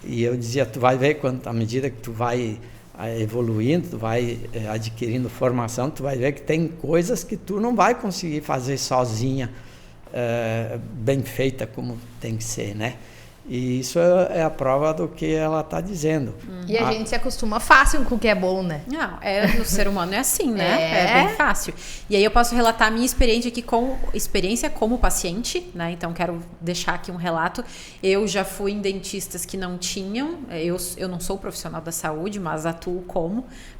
E eu dizia, tu vai ver, à medida que tu vai evoluindo, tu vai adquirindo formação, tu vai ver que tem coisas que tu não vai conseguir fazer sozinha, bem feita como tem que ser, né? E isso é a prova do que ela está dizendo. E a gente se acostuma fácil com o que é bom, né? Não, no ser humano é assim, né? É bem fácil. E aí eu posso relatar a minha experiência aqui experiência como paciente, né? Então quero deixar aqui um relato. Eu já fui em dentistas que não tinham, eu não sou profissional da saúde, mas atuo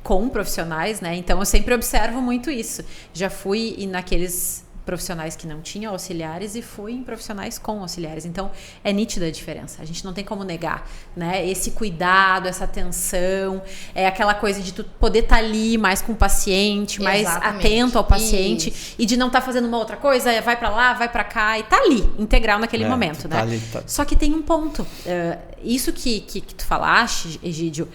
com profissionais, né? Então eu sempre observo muito isso. Já fui naqueles profissionais que não tinham auxiliares e fui em profissionais com auxiliares. Então, é nítida a diferença. A gente não tem como negar, né? Esse cuidado, essa atenção, é aquela coisa de tu poder estar ali mais com o paciente, mais atento ao paciente e de não estar fazendo uma outra coisa, vai para lá, vai para cá e tá ali, integral naquele momento, né? Ali, tá. Só que tem um ponto. Isso que tu falaste, Egídio,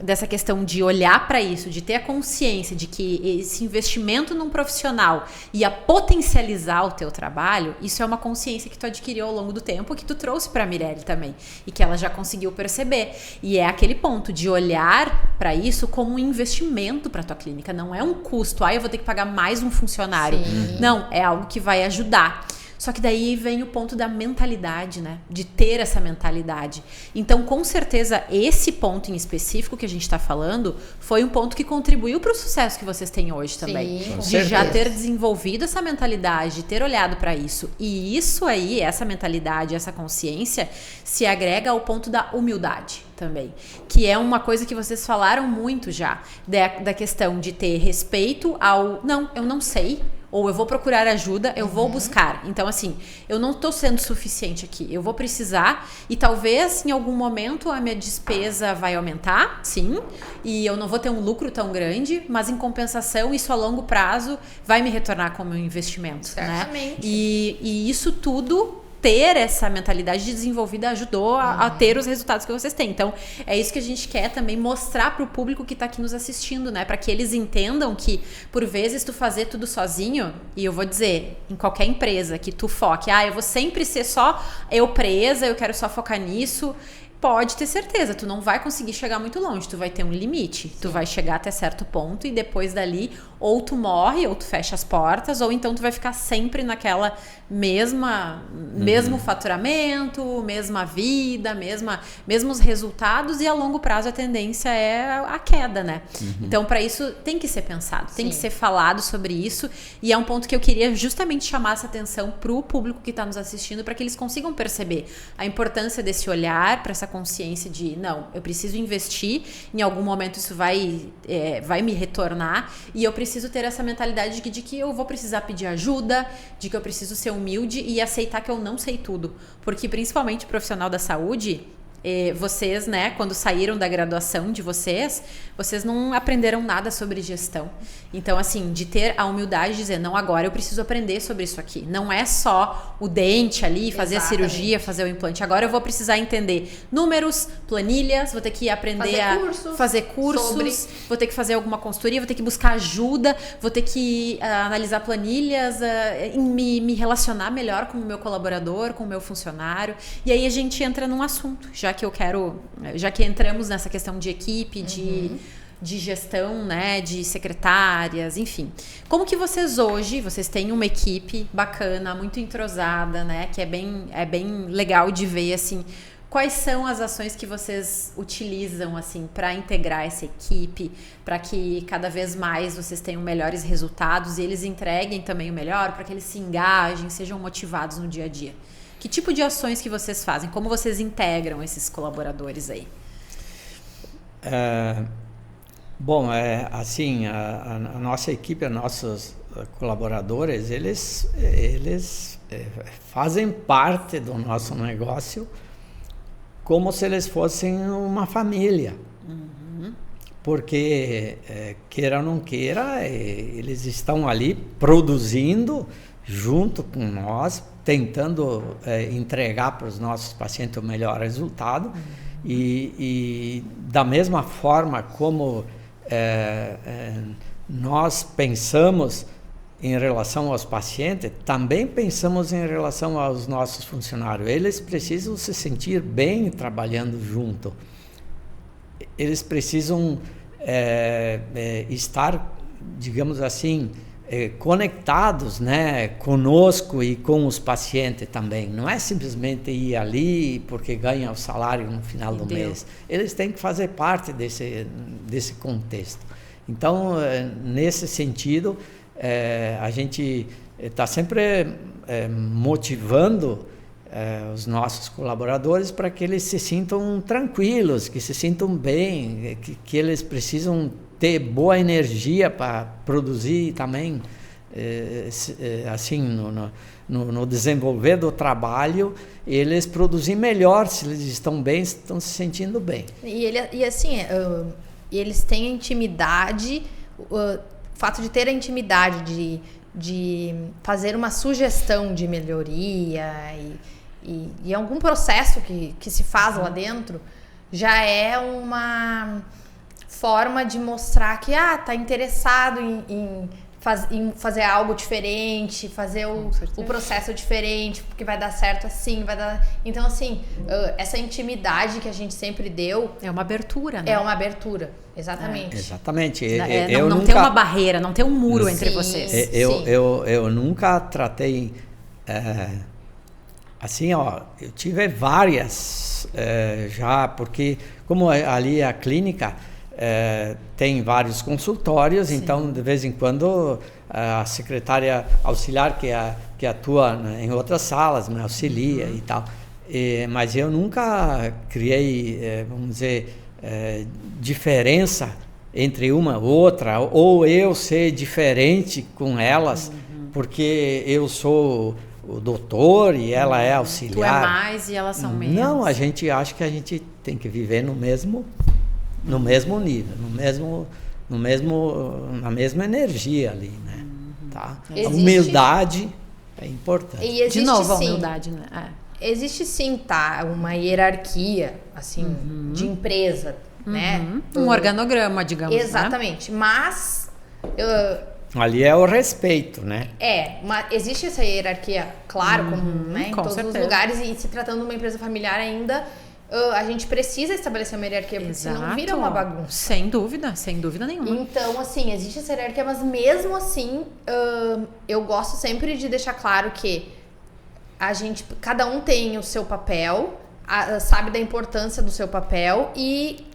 dessa questão de olhar para isso, de ter a consciência de que esse investimento num profissional ia potencializar o teu trabalho, isso é uma consciência que tu adquiriu ao longo do tempo, que tu trouxe para a Mirelle também, e que ela já conseguiu perceber. E é aquele ponto de olhar para isso como um investimento para tua clínica, não é um custo, eu vou ter que pagar mais um funcionário. Sim. Não, é algo que vai ajudar. Só que daí vem o ponto da mentalidade, né? De ter essa mentalidade. Então, com certeza, esse ponto em específico que a gente está falando foi um ponto que contribuiu para o sucesso que vocês têm hoje também. Sim, de já ter desenvolvido essa mentalidade, de ter olhado para isso. E isso aí, essa mentalidade, essa consciência, se agrega ao ponto da humildade também. Que é uma coisa que vocês falaram muito já. Da questão de ter respeito ao... Não, eu não sei... Ou eu vou procurar ajuda, eu vou buscar. Então, assim, eu não estou sendo suficiente aqui. Eu vou precisar e talvez em algum momento a minha despesa vai aumentar, sim. E eu não vou ter um lucro tão grande, mas em compensação, isso a longo prazo vai me retornar como um investimento. Certamente. Né? E isso tudo... Ter essa mentalidade desenvolvida ajudou a ter os resultados que vocês têm. Então, é isso que a gente quer também mostrar para o público que está aqui nos assistindo, né? Para que eles entendam que, por vezes, tu fazer tudo sozinho, e eu vou dizer, em qualquer empresa que tu foque, eu vou sempre ser só eu presa, eu quero só focar nisso... Pode ter certeza, tu não vai conseguir chegar muito longe, tu vai ter um limite. Sim. Tu vai chegar até certo ponto e depois dali ou tu morre, ou tu fecha as portas, ou então tu vai ficar sempre naquela mesmo faturamento, mesma vida, mesmos resultados, e a longo prazo a tendência é a queda, né? Então, para isso tem que ser pensado, tem que ser falado sobre isso, e é um ponto que eu queria justamente chamar essa atenção pro público que está nos assistindo, para que eles consigam perceber a importância desse olhar, para essa consciência de, não, eu preciso investir, em algum momento isso vai me retornar, e eu preciso ter essa mentalidade de que eu vou precisar pedir ajuda, de que eu preciso ser humilde e aceitar que eu não sei tudo, porque principalmente profissional da saúde, vocês, né, quando saíram da graduação de vocês não aprenderam nada sobre gestão. Então, assim, de ter a humildade de dizer, não, agora eu preciso aprender sobre isso aqui. Não é só o dente ali, fazer a cirurgia, fazer o implante. Agora eu vou precisar entender números, planilhas, vou ter que aprender fazer cursos, vou ter que fazer alguma consultoria, vou ter que buscar ajuda, vou ter que analisar planilhas, me relacionar melhor com o meu colaborador, com o meu funcionário. E aí a gente entra num assunto, já que entramos nessa questão de equipe, de gestão, né, de secretárias, enfim. Como que vocês têm uma equipe bacana, muito entrosada, né, que é bem legal de ver, assim, quais são as ações que vocês utilizam, assim, para integrar essa equipe, para que cada vez mais vocês tenham melhores resultados e eles entreguem também o melhor, para que eles se engajem, sejam motivados no dia a dia? Que tipo de ações que vocês fazem? Como vocês integram esses colaboradores aí? Bom, assim, a nossa equipe, nossos colaboradores, eles fazem parte do nosso negócio como se eles fossem uma família. Porque, queira ou não queira, eles estão ali produzindo junto com nós, tentando entregar para os nossos pacientes o melhor resultado. E da mesma forma como nós pensamos em relação aos pacientes, também pensamos em relação aos nossos funcionários. Eles precisam se sentir bem trabalhando junto. Eles precisam estar, digamos assim, conectados, né, conosco e com os pacientes também. Não é simplesmente ir ali porque ganha o salário no final do mês. Eles têm que fazer parte desse contexto. Então, nesse sentido, a gente está sempre motivando os nossos colaboradores para que eles se sintam tranquilos, que se sintam bem, que eles precisam ter boa energia para produzir também, assim, no desenvolver do trabalho, eles produzem melhor, se eles estão bem, estão se sentindo bem. E assim, eles têm a intimidade, o fato de ter a intimidade de fazer uma sugestão de melhoria e algum processo que se faz lá dentro, já é uma forma de mostrar que tá interessado em fazer algo diferente, fazer o processo diferente, porque vai dar certo assim, vai dar... Então, assim, essa intimidade que a gente sempre deu... É uma abertura, né? É uma abertura, exatamente. Exatamente. Não nunca... tem uma barreira, não tem um muro entre vocês. Eu nunca tratei... assim, ó, eu tive várias já, porque como ali a clínica... tem vários consultórios. Sim. Então de vez em quando a secretária auxiliar que atua em outras salas me auxilia e tal, mas eu nunca criei, vamos dizer, diferença entre uma e outra, ou eu ser diferente com elas, porque eu sou o doutor e ela é auxiliar. Tu é mais e elas são menos. Não, a gente acha que a gente tem que viver no mesmo nível, na mesma energia ali, né? Tá? A humildade é importante. E existe, de novo, a sim, humildade, né? Existe sim, uma hierarquia, assim, de empresa, né? Um organograma, digamos. Exatamente, né? Mas... ali é o respeito, né? Existe essa hierarquia, claro, né, em todos certeza. Os lugares, e se tratando de uma empresa familiar ainda... a gente precisa estabelecer uma hierarquia, porque senão vira uma bagunça. Sem dúvida nenhuma. Então, assim, existe essa hierarquia, mas mesmo assim, eu gosto sempre de deixar claro que cada um tem o seu papel, sabe da importância do seu papel e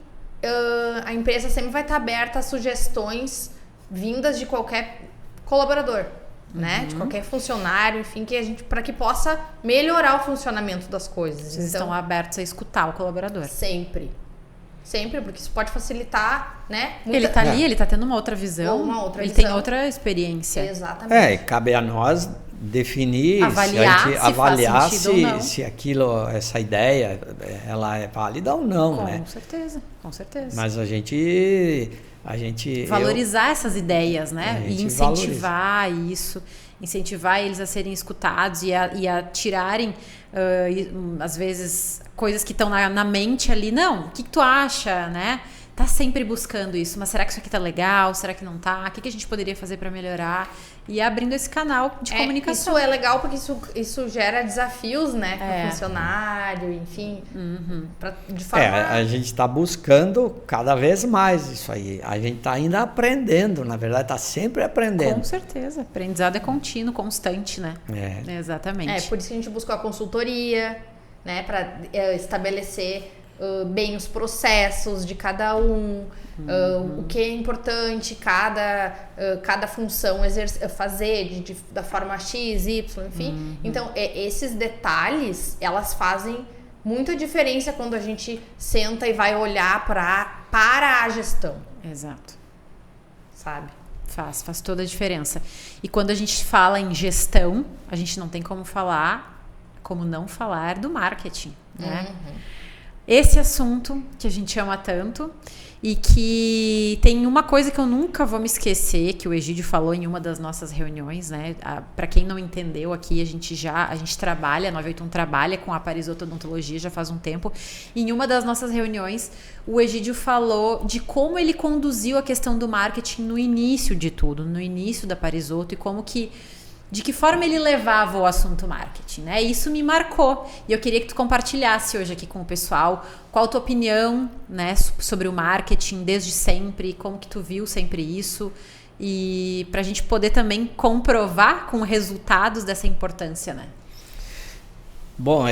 a empresa sempre vai estar aberta a sugestões vindas de qualquer colaborador. Né? De qualquer funcionário, enfim, para que possa melhorar o funcionamento das coisas. Vocês estão abertos a escutar o colaborador. Sempre, porque isso pode facilitar, né? Ele tá ali, ele tá tendo uma outra visão. Ele tem outra experiência. Exatamente. E cabe a nós definir, avaliar se aquilo, essa ideia, ela é válida ou não, né? Com certeza. Mas a gente valorizar essas ideias, né? E incentivar isso, incentivar eles a serem escutados e a tirarem, às vezes, coisas que estão na mente ali. Não, o que tu acha, né? Tá sempre buscando isso, mas será que isso aqui tá legal? Será que não tá? O que a gente poderia fazer para melhorar? E abrindo esse canal de comunicação. Isso é legal porque isso gera desafios, né? Para o funcionário, enfim. De forma... a gente está buscando cada vez mais isso aí. A gente está ainda aprendendo, na verdade, está sempre aprendendo. Com certeza. Aprendizado é contínuo, constante, né? Exatamente. Por isso que a gente buscou a consultoria, né? Para estabelecer bem os processos de cada um, o que é importante cada função fazer da forma X, Y, enfim. Então, esses detalhes, elas fazem muita diferença quando a gente senta e vai olhar para a gestão. Exato. Sabe? Faz toda a diferença. E quando a gente fala em gestão, a gente não tem como não falar do marketing, né? Esse assunto que a gente ama tanto e que tem uma coisa que eu nunca vou me esquecer, que o Egídio falou em uma das nossas reuniões, né? Para quem não entendeu aqui, a gente trabalha, a 981 trabalha com a Parisoto Odontologia já faz um tempo. E em uma das nossas reuniões, o Egídio falou de como ele conduziu a questão do marketing no início de tudo, no início da Parisoto, e de que forma ele levava o assunto marketing, né? Isso me marcou. E eu queria que tu compartilhasse hoje aqui com o pessoal qual a tua opinião, né, sobre o marketing desde sempre, como que tu viu sempre isso, e pra gente poder também comprovar com resultados dessa importância, né? Bom,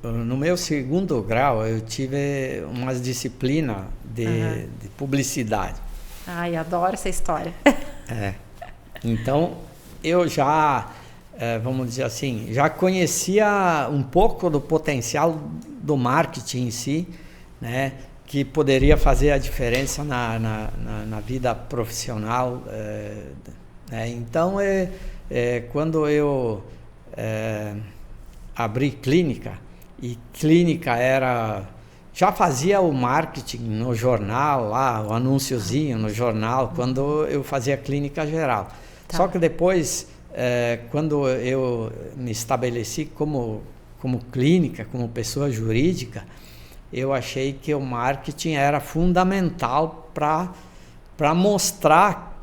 no meu segundo grau eu tive umas disciplinas de publicidade. Ai, adoro essa história. Então, eu já, vamos dizer assim, já conhecia um pouco do potencial do marketing em si, né, que poderia fazer a diferença na vida profissional. Né. Então, quando eu abri clínica, e clínica já fazia o marketing no jornal, lá, o anúnciozinho no jornal, quando eu fazia clínica geral. Tá. Só que depois, quando eu me estabeleci como clínica, como pessoa jurídica, eu achei que o marketing era fundamental para mostrar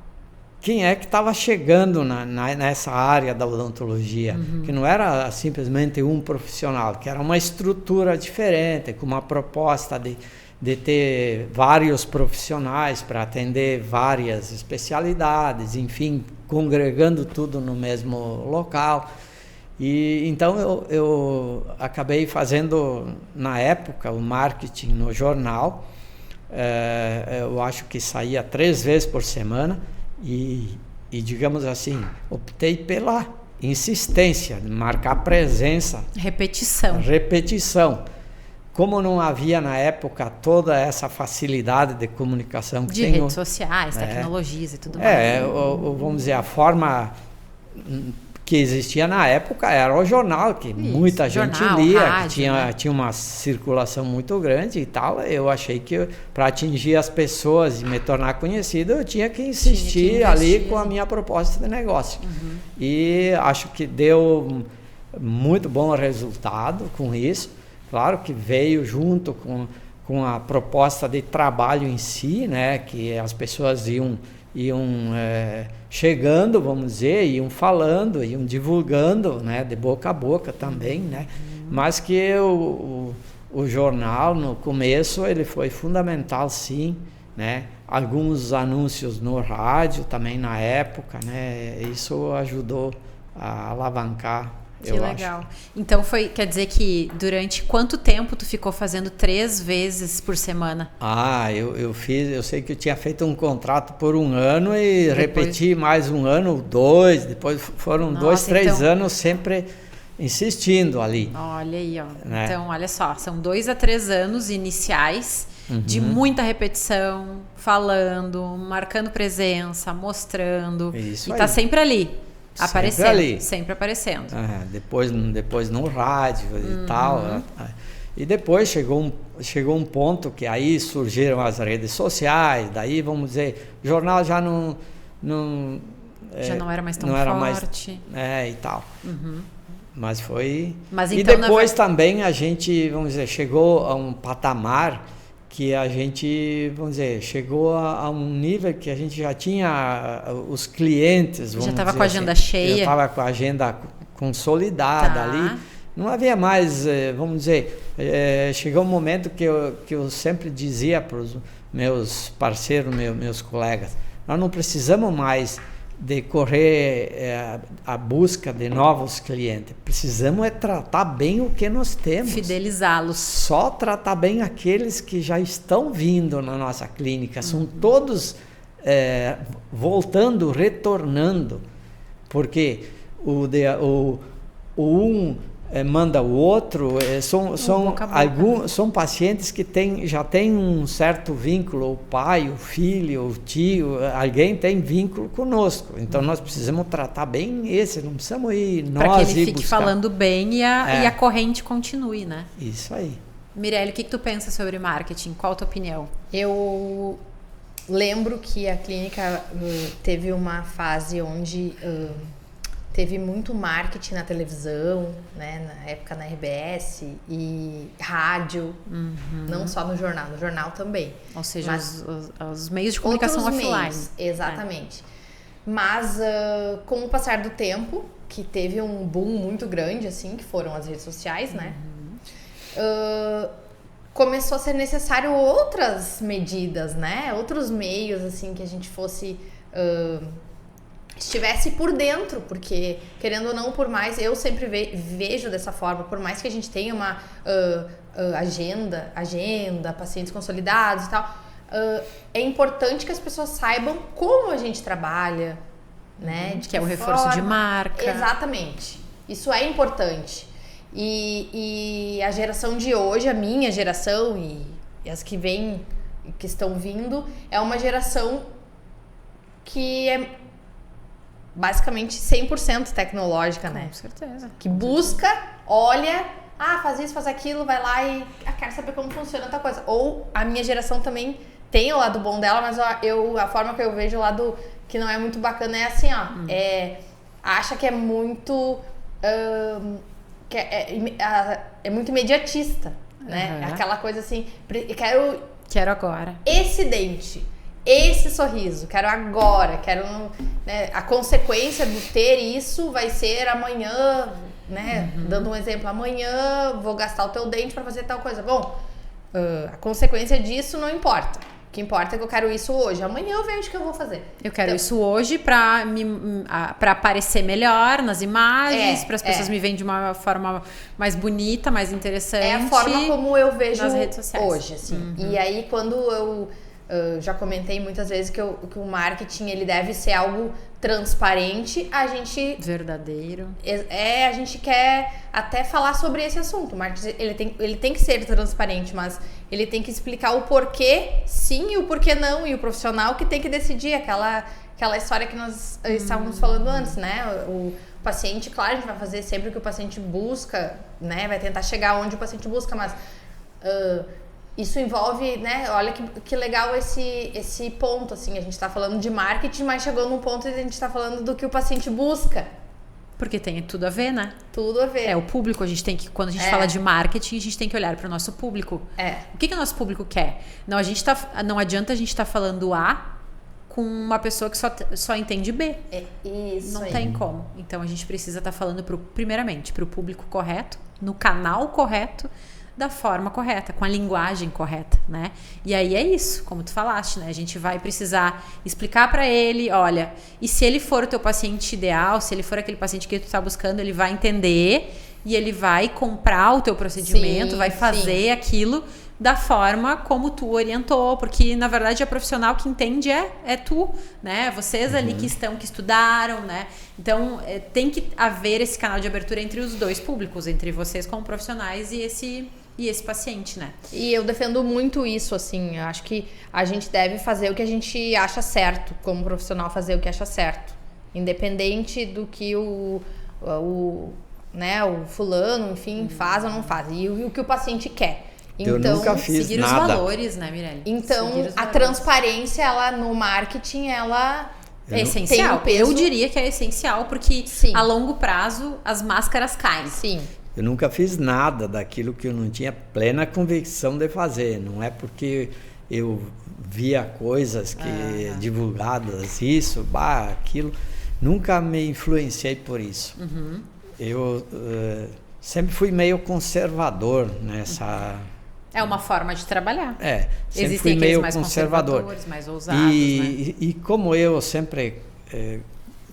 quem é que estava chegando nessa área da odontologia, que não era simplesmente um profissional, que era uma estrutura diferente, com uma proposta de ter vários profissionais para atender várias especialidades, enfim, congregando tudo no mesmo local. E então eu acabei fazendo, na época, o marketing no jornal. Eu acho que saía 3 vezes por semana. E digamos assim, optei pela insistência, marcar presença. Repetição. Como não havia na época toda essa facilidade de comunicação que de tem redes sociais, tecnologias e tudo mais. Vamos dizer, a forma que existia na época era o jornal, que muita gente lia, rádio, que tinha uma circulação muito grande e tal. Eu achei que para atingir as pessoas e me tornar conhecido, eu tinha que insistir ali com a minha proposta de negócio. E acho que deu muito bom resultado com isso. Claro que veio junto com a proposta de trabalho em si, né, que as pessoas iam chegando, vamos dizer, iam falando, iam divulgando, né, de boca a boca também, né, mas que o jornal, no começo, ele foi fundamental, sim, né, alguns anúncios no rádio também na época, né, isso ajudou a alavancar. Que legal. Então quer dizer que durante quanto tempo tu ficou fazendo 3 vezes por semana? Eu sei que eu tinha feito um contrato por 1 ano e repeti mais 1 ano, 2, depois foram 2, 3 anos sempre insistindo ali. Olha aí, ó. Né? Então, olha só, são 2 a 3 anos iniciais de muita repetição, falando, marcando presença, mostrando. Isso e aí. Tá sempre ali. Sempre aparecendo. Depois no rádio e tal. E depois chegou um ponto que aí surgiram as redes sociais, daí, vamos dizer, o jornal já não era mais tão forte. E tal. Mas foi... Mas, então, e depois também a gente, vamos dizer, chegou a um patamar que a gente, vamos dizer, chegou a um nível que a gente já tinha os clientes, já estava com a agenda cheia. Já estava com a agenda consolidada ali. Não havia mais, vamos dizer, chegou um momento que eu sempre dizia para os meus parceiros, meus colegas, nós não precisamos mais de correr a busca de novos clientes. Precisamos tratar bem o que nós temos. Fidelizá-los. Só tratar bem aqueles que já estão vindo na nossa clínica. São todos voltando, retornando. Porque o um manda o outro, são pacientes que já têm um certo vínculo, o pai, o filho, o tio, alguém tem vínculo conosco. Então nós precisamos tratar bem esse, não precisamos ir nós para que ele fique buscar. falando bem e a corrente continue, né? Isso aí. Mirelle, o que tu pensa sobre marketing? Qual a tua opinião? Eu lembro que a clínica teve uma fase onde teve muito marketing na televisão, né? Na época na RBS e rádio, não só no jornal também. Ou seja, os meios de comunicação offline. Meios, exatamente. Mas com o passar do tempo, que teve um boom muito grande, assim, que foram as redes sociais, né? Começou a ser necessário outras medidas, né? Outros meios, assim, que a gente fosse... estivesse por dentro, porque querendo ou não, por mais, eu sempre vejo dessa forma, por mais que a gente tenha uma agenda, pacientes consolidados e tal, é importante que as pessoas saibam como a gente trabalha, né? Que é o reforço de marca. Exatamente. Isso é importante. E a geração de hoje, a minha geração e as que vêm, que estão vindo, é uma geração que é basicamente 100% tecnológica, né? Com certeza. Que busca, olha, faz isso, faz aquilo, vai lá e quer saber como funciona outra coisa. Ou a minha geração também tem o lado bom dela, mas a forma que eu vejo o lado que não é muito bacana é assim, acha que é muito... é muito imediatista, né? Aquela coisa assim, Quero agora. Esse dente, esse sorriso, quero agora, né? A consequência de ter isso vai ser amanhã, né? Dando um exemplo, amanhã vou gastar o teu dente para fazer tal coisa. Bom, a consequência disso não importa. O que importa é que eu quero isso hoje. Amanhã eu vejo o que eu vou fazer. Eu quero isso hoje para aparecer melhor nas imagens, para as pessoas me verem de uma forma mais bonita, mais interessante. É a forma como eu vejo nas redes sociais. Hoje, assim. E aí, quando eu já comentei muitas vezes que o marketing ele deve ser algo transparente, a gente... Verdadeiro. A gente quer até falar sobre esse assunto. O marketing ele tem que ser transparente, mas ele tem que explicar o porquê sim e o porquê não. E o profissional que tem que decidir aquela história que nós estávamos falando antes, né? O paciente, claro, a gente vai fazer sempre o que o paciente busca, né? Vai tentar chegar onde o paciente busca, mas... isso envolve, né? Olha que legal esse ponto, assim. A gente tá falando de marketing, mas chegou num ponto e a gente tá falando do que o paciente busca. Porque tem tudo a ver, né? Tudo a ver. O público, quando a gente fala de marketing, a gente tem que olhar para o nosso público. O que o nosso público quer? Não adianta a gente estar falando A com uma pessoa que só entende B. Isso não aí. tem como. Então a gente precisa estar falando primeiramente para o público correto, no canal correto, da forma correta, com a linguagem correta, né? E aí é isso, como tu falaste, né? A gente vai precisar explicar para ele, olha, e se ele for o teu paciente ideal, se ele for aquele paciente que tu tá buscando, ele vai entender e ele vai comprar o teu procedimento, vai fazer aquilo da forma como tu orientou, porque na verdade a profissional que entende é tu, né? Vocês ali que estudaram, né? Então tem que haver esse canal de abertura entre os dois públicos, entre vocês como profissionais e esse paciente, né? E eu defendo muito isso, assim, eu acho que a gente deve fazer o que a gente acha certo, como profissional fazer o que acha certo, independente do que o fulano, enfim, faz ou não faz, e o que o paciente quer. Então, eu nunca fiz seguir nada. Os valores, né, Mirelle? Então, a transparência, no marketing, ela é essencial. Tem um peso. Eu diria que é essencial, porque a longo prazo as máscaras caem. Sim. Eu nunca fiz nada daquilo que eu não tinha plena convicção de fazer. Não é porque eu via coisas divulgadas, aquilo. Nunca me influenciei por isso. Eu sempre fui meio conservador nessa... É uma forma de trabalhar. Sempre Existem fui meio mais conservadores, mais ousados, né? E como eu sempre,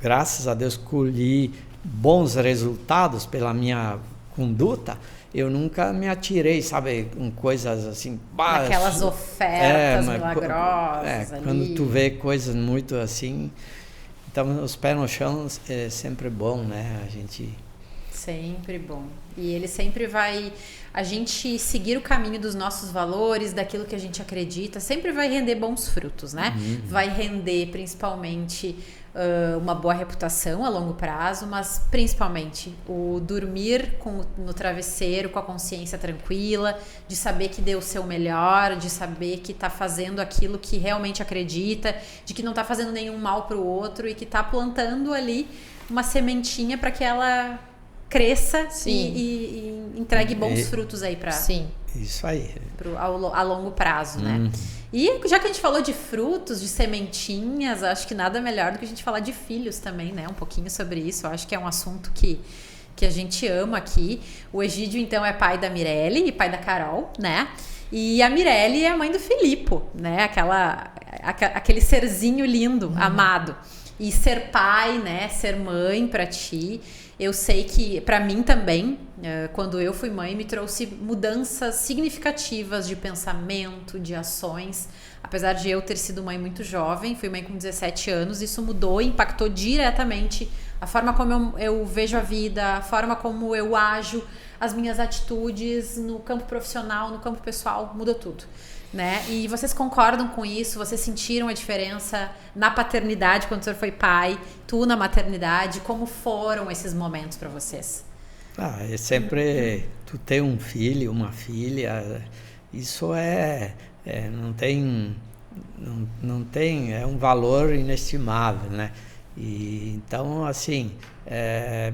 graças a Deus, colhi bons resultados pela minha conduta, eu nunca me atirei, sabe, com coisas assim... Aquelas ofertas milagrosas ali. Quando tu vê coisas muito assim... Então, os pés no chão é sempre bom, né? A gente Sempre bom. E ele sempre vai... A gente seguir o caminho dos nossos valores, daquilo que a gente acredita, sempre vai render bons frutos, né? Vai render, principalmente, uma boa reputação a longo prazo, mas, principalmente, o dormir no travesseiro com a consciência tranquila, de saber que deu o seu melhor, de saber que tá fazendo aquilo que realmente acredita, de que não tá fazendo nenhum mal pro outro e que tá plantando ali uma sementinha para que ela cresça e entregue bons frutos aí para isso aí a longo prazo, né? E já que a gente falou de frutos, de sementinhas, acho que nada melhor do que a gente falar de filhos também, né? Um pouquinho sobre isso. Eu acho que é um assunto que a gente ama aqui. O Egídio, então, é pai da Mirelle e pai da Carol, né? E a Mirelle é a mãe do Filipo, né? Aquele serzinho lindo, amado. E ser pai, né? Ser mãe pra ti, eu sei que pra mim também, quando eu fui mãe, me trouxe mudanças significativas de pensamento, de ações. Apesar de eu ter sido mãe muito jovem, fui mãe com 17 anos, isso mudou e impactou diretamente a forma como eu vejo a vida, a forma como eu ajo, as minhas atitudes no campo profissional, no campo pessoal, mudou tudo. Né? E vocês concordam com isso? Vocês sentiram a diferença na paternidade quando o senhor foi pai, tu na maternidade? Como foram esses momentos para vocês? É sempre tu ter um filho, uma filha, isso não tem é um valor inestimável, né? E então assim é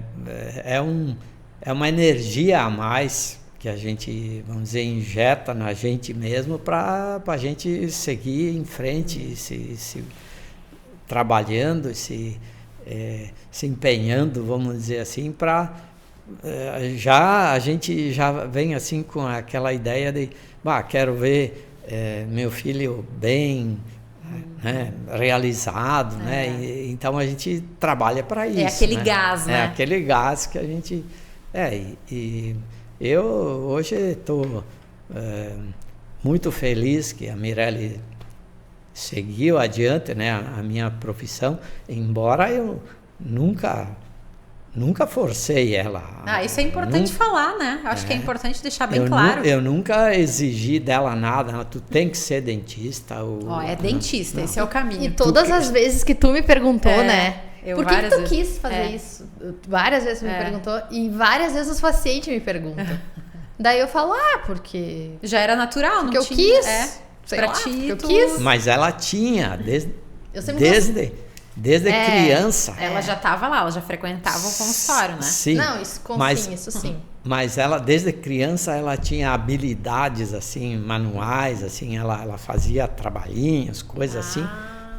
uma energia a mais que a gente, vamos dizer, injeta na gente mesmo para a gente seguir em frente, se trabalhando, se empenhando, vamos dizer assim, para a gente já vem assim com aquela ideia de, quero ver meu filho bem, né, realizado, né? Então a gente trabalha para isso. É aquele gás, né? É aquele gás que a gente... Eu hoje estou muito feliz que a Mirelle seguiu adiante, né, a minha profissão, embora eu nunca forcei ela. Isso é importante falar, né? Acho que é importante deixar bem claro. Eu nunca exigi dela nada, tu tem que ser dentista. É dentista, esse é o caminho. E todas as vezes que tu me perguntou, né? Por que tu quis fazer isso? Várias vezes tu me perguntou e várias vezes os pacientes me perguntam. Daí eu falo, porque... Já era natural, porque não eu tinha? Quis. Pra ti, eu quis. Mas ela tinha, desde criança. Ela já estava lá, ela já frequentava o consultório, né? Sim. Não, isso sim. Mas ela, desde criança, ela tinha habilidades, assim, manuais, assim, ela fazia trabalhinhos, coisas assim.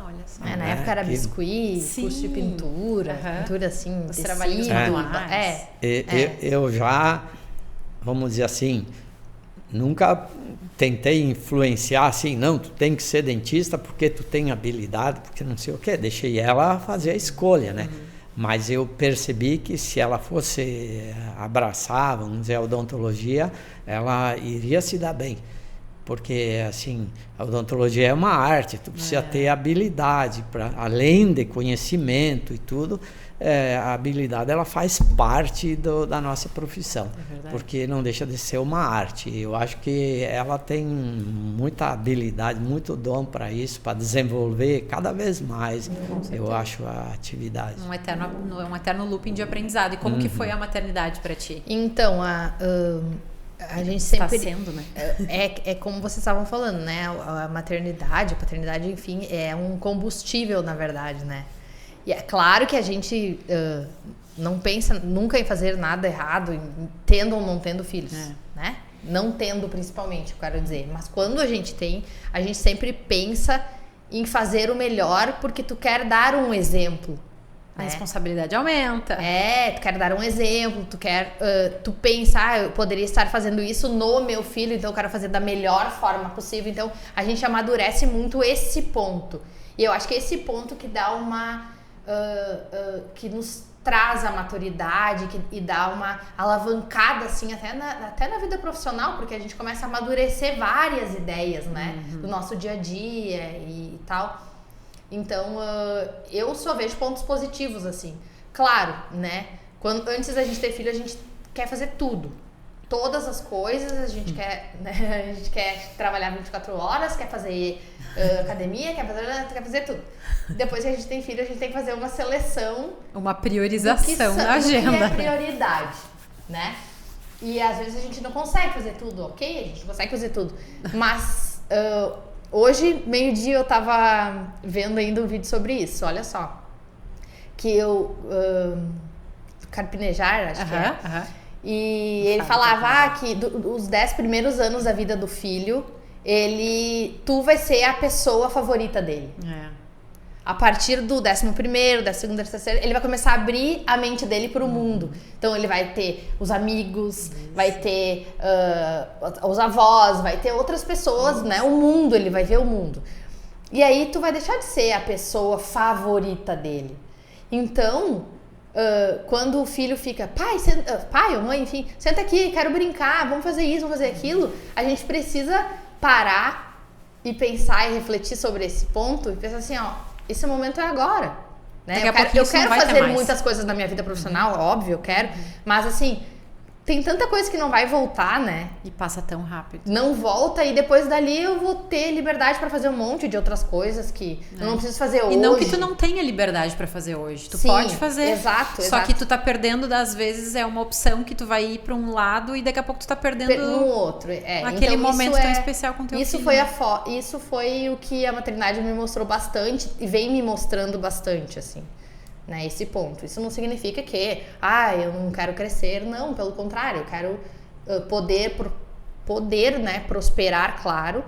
Olha só. Na época era biscuit, curso de pintura, pintura assim, os trabalhinhos manuais. Eu já, vamos dizer assim, nunca tentei influenciar assim, não, tu tem que ser dentista porque tu tem habilidade, porque não sei o quê. Deixei ela fazer a escolha, né? Mas eu percebi que se ela fosse abraçar, vamos dizer, a odontologia, ela iria se dar bem. Porque, assim, a odontologia é uma arte, tu precisa ter habilidade, além de conhecimento e tudo, a habilidade ela faz parte da nossa profissão, porque não deixa de ser uma arte. Eu acho que ela tem muita habilidade, muito dom para isso, para desenvolver cada vez mais, eu acho, a atividade. Um eterno looping de aprendizado. E como que foi a maternidade para ti? Então, a gente sempre... Está sendo, né? É como vocês estavam falando, né? A maternidade, a paternidade, enfim, é um combustível, na verdade, né? E é claro que a gente não pensa nunca em fazer nada errado, tendo ou não tendo filhos, né? Não tendo, principalmente, eu quero dizer. Mas quando a gente tem, a gente sempre pensa em fazer o melhor porque tu quer dar um exemplo. A responsabilidade aumenta. Tu quer dar um exemplo, tu pensa, eu poderia estar fazendo isso no meu filho, então eu quero fazer da melhor forma possível. Então, a gente amadurece muito esse ponto. E eu acho que é esse ponto que dá que nos traz a maturidade e dá uma alavancada, assim, até na vida profissional, porque a gente começa a amadurecer várias ideias, né? Do nosso dia a dia e tal. Então, eu só vejo pontos positivos, assim. Claro, né? Antes da gente ter filho, a gente quer fazer tudo. Todas as coisas, a gente quer, né? A gente quer trabalhar 24 horas, quer fazer academia, quer fazer tudo. Depois que a gente tem filho, a gente tem que fazer uma seleção. Uma priorização na agenda. Do que é prioridade, né? E às vezes a gente não consegue fazer tudo, ok? A gente não consegue fazer tudo. Mas hoje, meio-dia, eu tava vendo ainda um vídeo sobre isso, olha só. Que eu... Carpinejar, acho que é. E ele falava que os 10 primeiros anos da vida do filho, tu vai ser a pessoa favorita dele. A partir do 11º, 12º, 13º, ele vai começar a abrir a mente dele para o mundo. Então ele vai ter os amigos, vai ter os avós, vai ter outras pessoas, né? O mundo, ele vai ver o mundo. E aí tu vai deixar de ser a pessoa favorita dele. Então... quando o filho fica, pai ou mãe, enfim, senta aqui, quero brincar, vamos fazer isso, vamos fazer aquilo, a gente precisa parar e pensar e refletir sobre esse ponto e pensar assim, esse momento é agora, né? Eu quero fazer muitas coisas na minha vida profissional, óbvio, eu quero, mas assim, tem tanta coisa que não vai voltar, né? E passa tão rápido. Não volta e depois dali eu vou ter liberdade pra fazer um monte de outras coisas que eu não preciso fazer hoje. E não que tu não tenha liberdade pra fazer hoje. Tu pode fazer. Exato. Só que tu tá perdendo, às vezes, é uma opção que tu vai ir pra um lado e daqui a pouco tu tá perdendo no outro. Aquele então, momento tão especial com teu filho. Isso foi o que a maternidade me mostrou bastante e vem me mostrando bastante, assim. Né, esse ponto. Isso não significa que eu não quero crescer, não, pelo contrário, eu quero poder, né, prosperar, claro,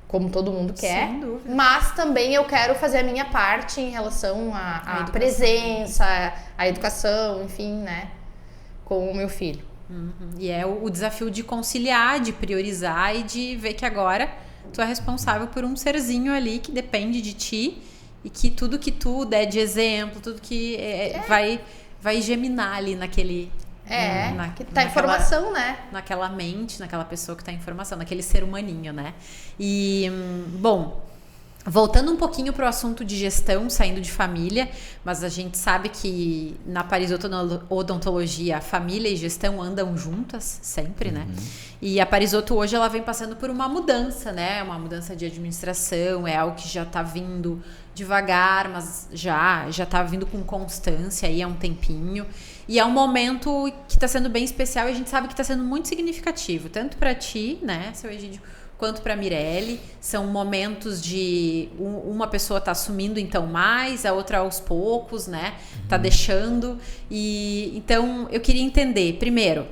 como todo mundo quer, sem dúvida. Mas também eu quero fazer a minha parte em relação à presença, à educação, enfim, né, com o meu filho. E é o desafio de conciliar, de priorizar e de ver que agora tu é responsável por um serzinho ali que depende de ti. E que tudo que tu der de exemplo, tudo que vai geminar ali naquele... que tá em formação, né? Naquela mente, naquela pessoa que tá em formação, naquele ser humaninho, né? E, bom, voltando um pouquinho pro assunto de gestão, saindo de família, mas a gente sabe que na parisodontologia, família e gestão andam juntas sempre, né? E a Parisoto hoje ela vem passando por uma mudança, né? Uma mudança de administração, é algo que já tá vindo devagar, mas já tá vindo com constância aí há um tempinho. E é um momento que está sendo bem especial e a gente sabe que está sendo muito significativo, tanto para ti, né, seu Egídio, quanto para a Mirelle. São momentos de uma pessoa tá assumindo então mais, a outra aos poucos, né, tá deixando. E então eu queria entender, primeiro,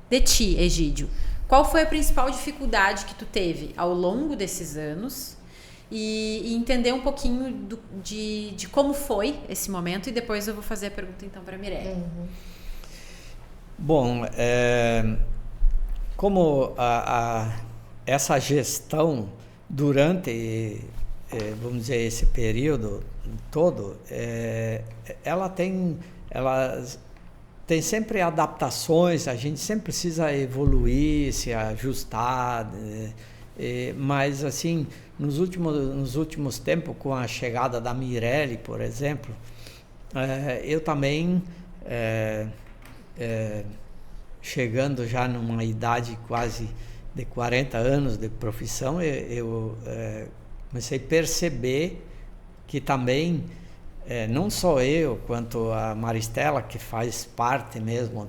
de ti, Egídio, qual foi a principal dificuldade que tu teve ao longo desses anos? E entender um pouquinho de como foi esse momento, e depois eu vou fazer a pergunta então para a Mirelle. Bom, como essa gestão durante, vamos dizer, esse período todo, ela tem sempre adaptações, a gente sempre precisa evoluir, se ajustar, mas assim, nos últimos tempos, com a chegada da Mirelle, por exemplo, eu também, chegando já numa idade quase de 40 anos de profissão, eu comecei a perceber que também, não só eu, quanto a Maristela, que faz parte mesmo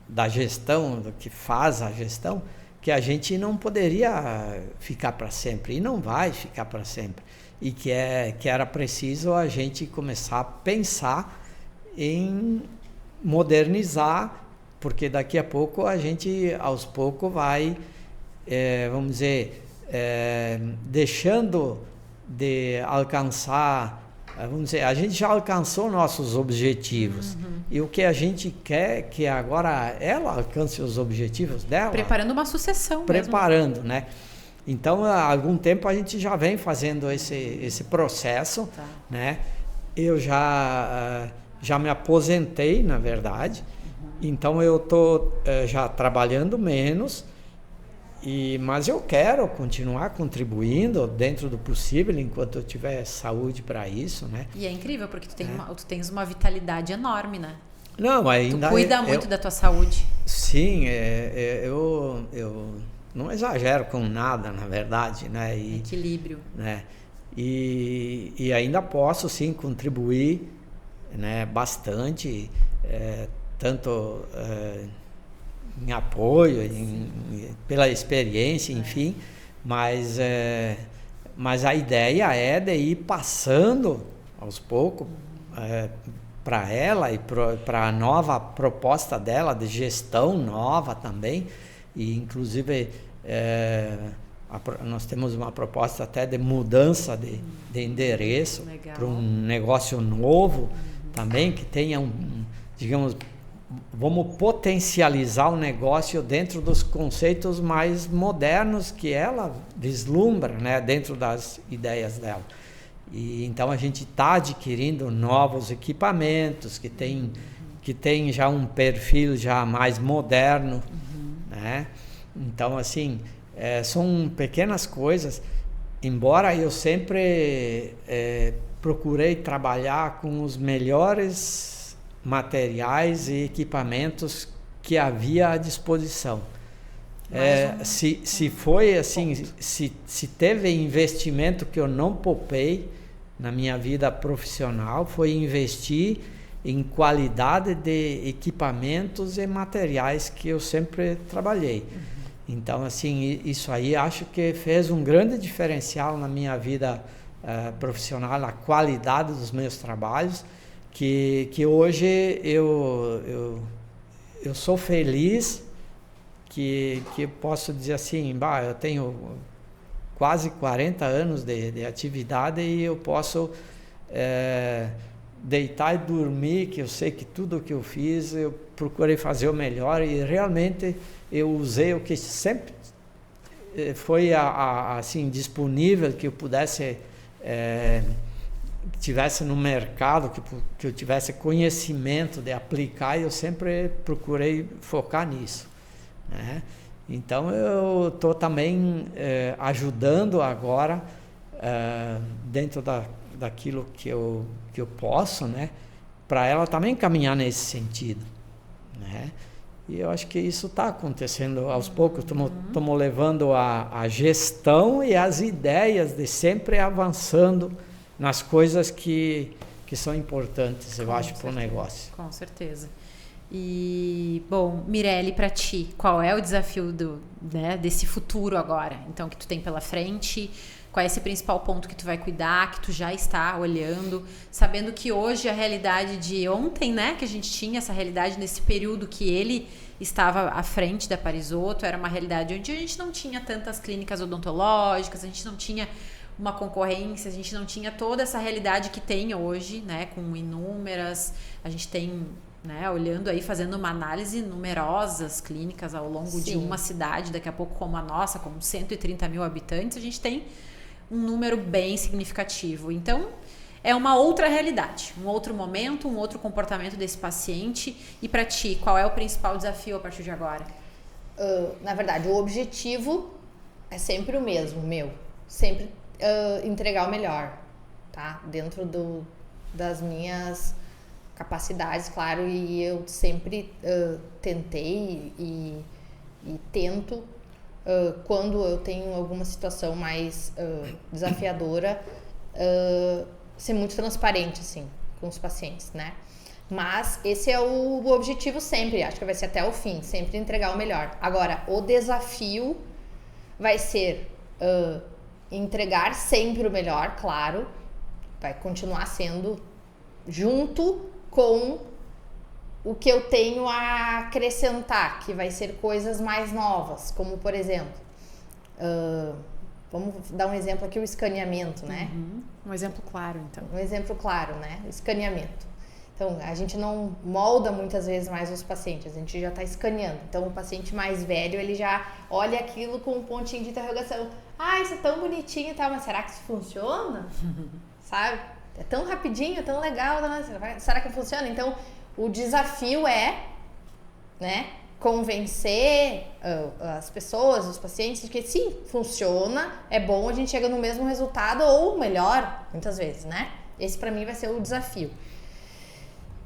da gestão, do que faz a gestão, que a gente não poderia ficar para sempre, e não vai ficar para sempre, e que era preciso a gente começar a pensar em modernizar, porque daqui a pouco a gente, aos poucos, vai, vamos dizer, deixando de alcançar, vamos dizer, a gente já alcançou nossos objetivos, e o que a gente quer que agora ela alcance os objetivos dela. Preparando uma sucessão Preparando, mesmo. Né? Então, há algum tempo a gente já vem fazendo esse processo, né? Eu já me aposentei, na verdade, então eu estou já trabalhando menos, mas eu quero continuar contribuindo dentro do possível, enquanto eu tiver saúde para isso, né? E é incrível, porque tu tens uma vitalidade enorme, né? Não, ainda Tu cuida muito da tua saúde. Sim, eu não exagero com nada, na verdade, né? Equilíbrio. Né? E ainda posso, sim, contribuir, né, bastante, tanto em apoio, pela experiência, enfim, mas a ideia é de ir passando aos poucos para ela e para a nova proposta dela de gestão nova também, e inclusive nós temos uma proposta até de mudança de endereço para um negócio novo também, que tenha digamos, vamos potencializar o negócio dentro dos conceitos mais modernos que ela vislumbra, né, dentro das ideias dela. E então a gente está adquirindo novos equipamentos que tem já um perfil já mais moderno, né? Então, assim, são pequenas coisas, embora eu sempre procurei trabalhar com os melhores materiais e equipamentos que havia à disposição. Se foi assim, se teve investimento que eu não poupei na minha vida profissional, foi investir em qualidade de equipamentos e materiais que eu sempre trabalhei. Então, assim, isso aí acho que fez um grande diferencial na minha vida profissional, a qualidade dos meus trabalhos, que hoje eu sou feliz, que posso dizer assim, eu tenho quase 40 anos de atividade e eu posso deitar e dormir, que eu sei que tudo o que eu fiz, eu procurei fazer o melhor e realmente eu usei o que sempre foi assim, disponível, que eu pudesse, que tivesse no mercado, que eu tivesse conhecimento de aplicar, e eu sempre procurei focar nisso, né? Então eu estou também ajudando agora, dentro daquilo que eu posso, né, para ela também caminhar nesse sentido, né? E eu acho que isso está acontecendo aos poucos. Estamos levando a gestão e as ideias de sempre avançando nas coisas que são importantes, eu acho, para o negócio. Com certeza. E, bom, Mirelle, para ti, qual é o desafio desse futuro agora? Então, que tu tem pela frente, qual é esse principal ponto que tu vai cuidar, que tu já está olhando, sabendo que hoje a realidade de ontem, né, que a gente tinha essa realidade nesse período que ele estava à frente da Parisotto, era uma realidade onde a gente não tinha tantas clínicas odontológicas, a gente não tinha uma concorrência, a gente não tinha toda essa realidade que tem hoje, né, com inúmeras, a gente tem, né, olhando aí, fazendo uma análise, numerosas clínicas ao longo de uma cidade, daqui a pouco como a nossa, com 130 mil habitantes, a gente tem um número bem significativo. Então, é uma outra realidade, um outro momento, um outro comportamento desse paciente. E para ti, qual é o principal desafio a partir de agora? Na verdade, o objetivo é sempre o mesmo, meu. Sempre entregar o melhor, tá? Dentro das minhas capacidades, claro, e eu sempre tentei e tento, quando eu tenho alguma situação mais desafiadora, ser muito transparente, assim, com os pacientes, né? Mas esse é o objetivo sempre, acho que vai ser até o fim, sempre entregar o melhor. Agora, o desafio vai ser entregar sempre o melhor, claro, vai continuar sendo junto com o que eu tenho a acrescentar, que vai ser coisas mais novas, como por exemplo, vamos dar um exemplo aqui, o escaneamento, né? Um exemplo claro, então. Um exemplo claro, né? O escaneamento. Então, a gente não molda muitas vezes mais os pacientes, a gente já está escaneando. Então, o paciente mais velho, ele já olha aquilo com um pontinho de interrogação. Ah, isso é tão bonitinho e tal, mas será que isso funciona? Sabe? É tão rapidinho, tão legal, será que funciona? Então, o desafio é, né, convencer as pessoas, os pacientes, de que sim, funciona, é bom, a gente chega no mesmo resultado ou melhor, muitas vezes, né? Esse para mim vai ser o desafio.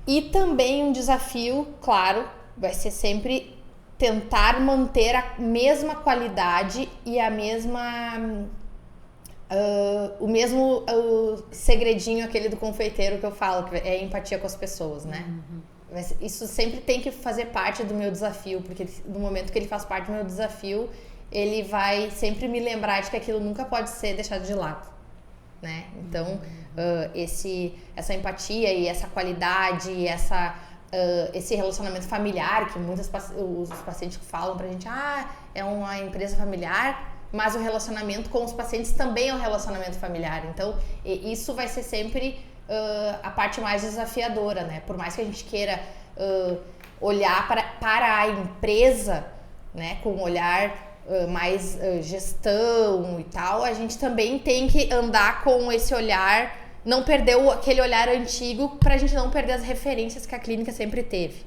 E também um desafio, claro, vai ser sempre tentar manter a mesma qualidade e a mesma... o mesmo segredinho aquele do confeiteiro que eu falo, que é a empatia com as pessoas, né? Isso sempre tem que fazer parte do meu desafio, porque no momento que ele faz parte do meu desafio, ele vai sempre me lembrar de que aquilo nunca pode ser deixado de lado, né? Então, essa empatia e essa qualidade, esse relacionamento familiar, que os pacientes falam pra gente, é uma empresa familiar, mas o relacionamento com os pacientes também é um relacionamento familiar. Então, isso vai ser sempre a parte mais desafiadora, né? Por mais que a gente queira olhar para a empresa, né, com um olhar mais gestão e tal, a gente também tem que andar com esse olhar, não perder aquele olhar antigo, pra gente não perder as referências que a clínica sempre teve.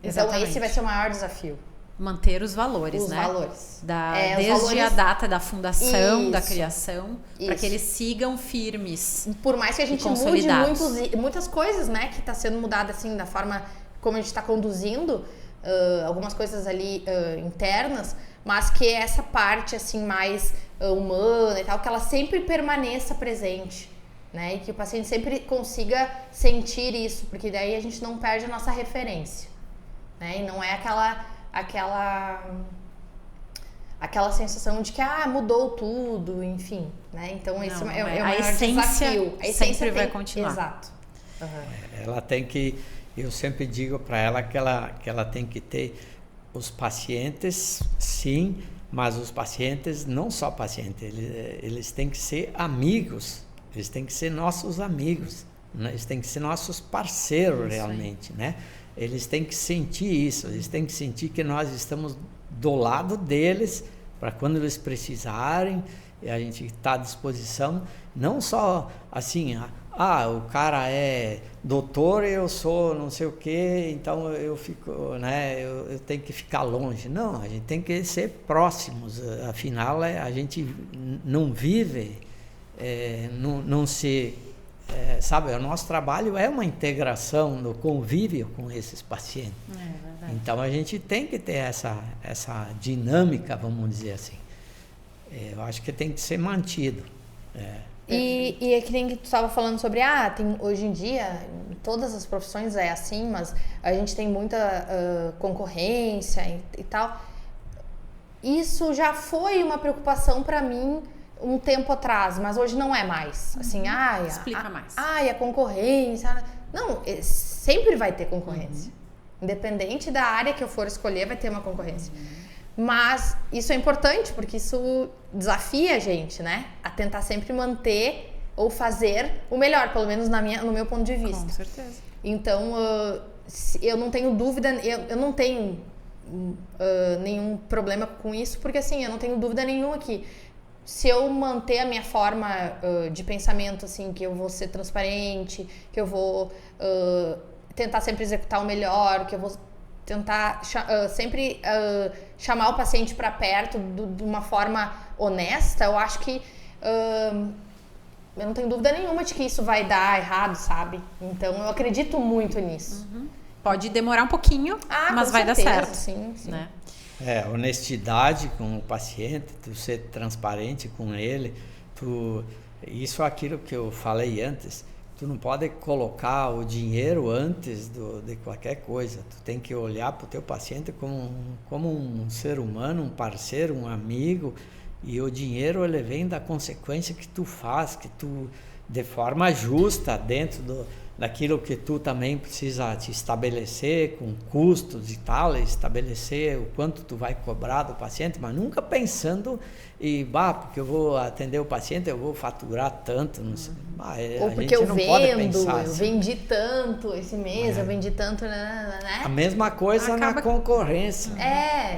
Exatamente. Então esse vai ser o maior desafio. Manter os valores, né? Os valores. Desde os valores... a data da fundação, Isso. da criação, para que eles sigam firmes. Por mais que a gente mude muitas coisas, né? Que está sendo mudada assim, da forma como a gente está conduzindo, algumas coisas ali internas, mas que essa parte assim mais humana e tal, que ela sempre permaneça presente, né? E que o paciente sempre consiga sentir isso, porque daí a gente não perde a nossa referência, né? E não é aquela sensação de que mudou tudo, enfim, né? Então esse é o maior desafio. A essência sempre vai continuar. Exato. Ela tem que, eu sempre digo para ela que ela tem que ter os pacientes, sim, mas os pacientes, não só pacientes, eles têm que ser amigos, eles têm que ser nossos amigos, né? Eles têm que ser nossos parceiros realmente, né? Eles têm que sentir isso, eles têm que sentir que nós estamos do lado deles para quando eles precisarem, e a gente está à disposição, não só assim, o cara é doutor, eu sou não sei o quê, então eu fico, né, eu tenho que ficar longe. Não, a gente tem que ser próximos, afinal a gente não vive, não se... sabe, o nosso trabalho é uma integração no convívio com esses pacientes. Então a gente tem que ter essa dinâmica, vamos dizer assim. Eu acho que tem que ser mantido. E é que nem que tu estava falando sobre, hoje em dia, em todas as profissões é assim, mas a gente tem muita concorrência e tal. Isso já foi uma preocupação para mim um tempo atrás, mas hoje não é mais. Assim, explica mais. A concorrência... Não, sempre vai ter concorrência. Independente da área que eu for escolher, vai ter uma concorrência. Mas isso é importante, porque isso desafia a gente, né? A tentar sempre manter ou fazer o melhor, pelo menos no meu ponto de vista. Com certeza. Então, eu não tenho dúvida, eu não tenho nenhum problema com isso, porque assim, eu não tenho dúvida nenhuma que se eu manter a minha forma de pensamento, assim, que eu vou ser transparente, que eu vou tentar sempre executar o melhor, que eu vou tentar sempre chamar o paciente para perto de uma forma honesta, eu acho que eu não tenho dúvida nenhuma de que isso vai dar errado, sabe? Então eu acredito muito nisso. Pode demorar um pouquinho, mas vai dar certo. Sim. Né? Honestidade com o paciente, tu ser transparente com ele, isso é aquilo que eu falei antes. Tu não pode colocar o dinheiro antes de qualquer coisa. Tu tem que olhar para o teu paciente como um ser humano, um parceiro, um amigo. E o dinheiro, ele vem da consequência que tu faz, que tu, de forma justa, dentro daquilo que tu também precisa te estabelecer, com custos e tal, estabelecer o quanto tu vai cobrar do paciente, mas nunca pensando porque eu vou atender o paciente, eu vou faturar tanto, não sei. Ou porque eu vendi tanto esse mês, eu vendi tanto, né? A mesma coisa na concorrência.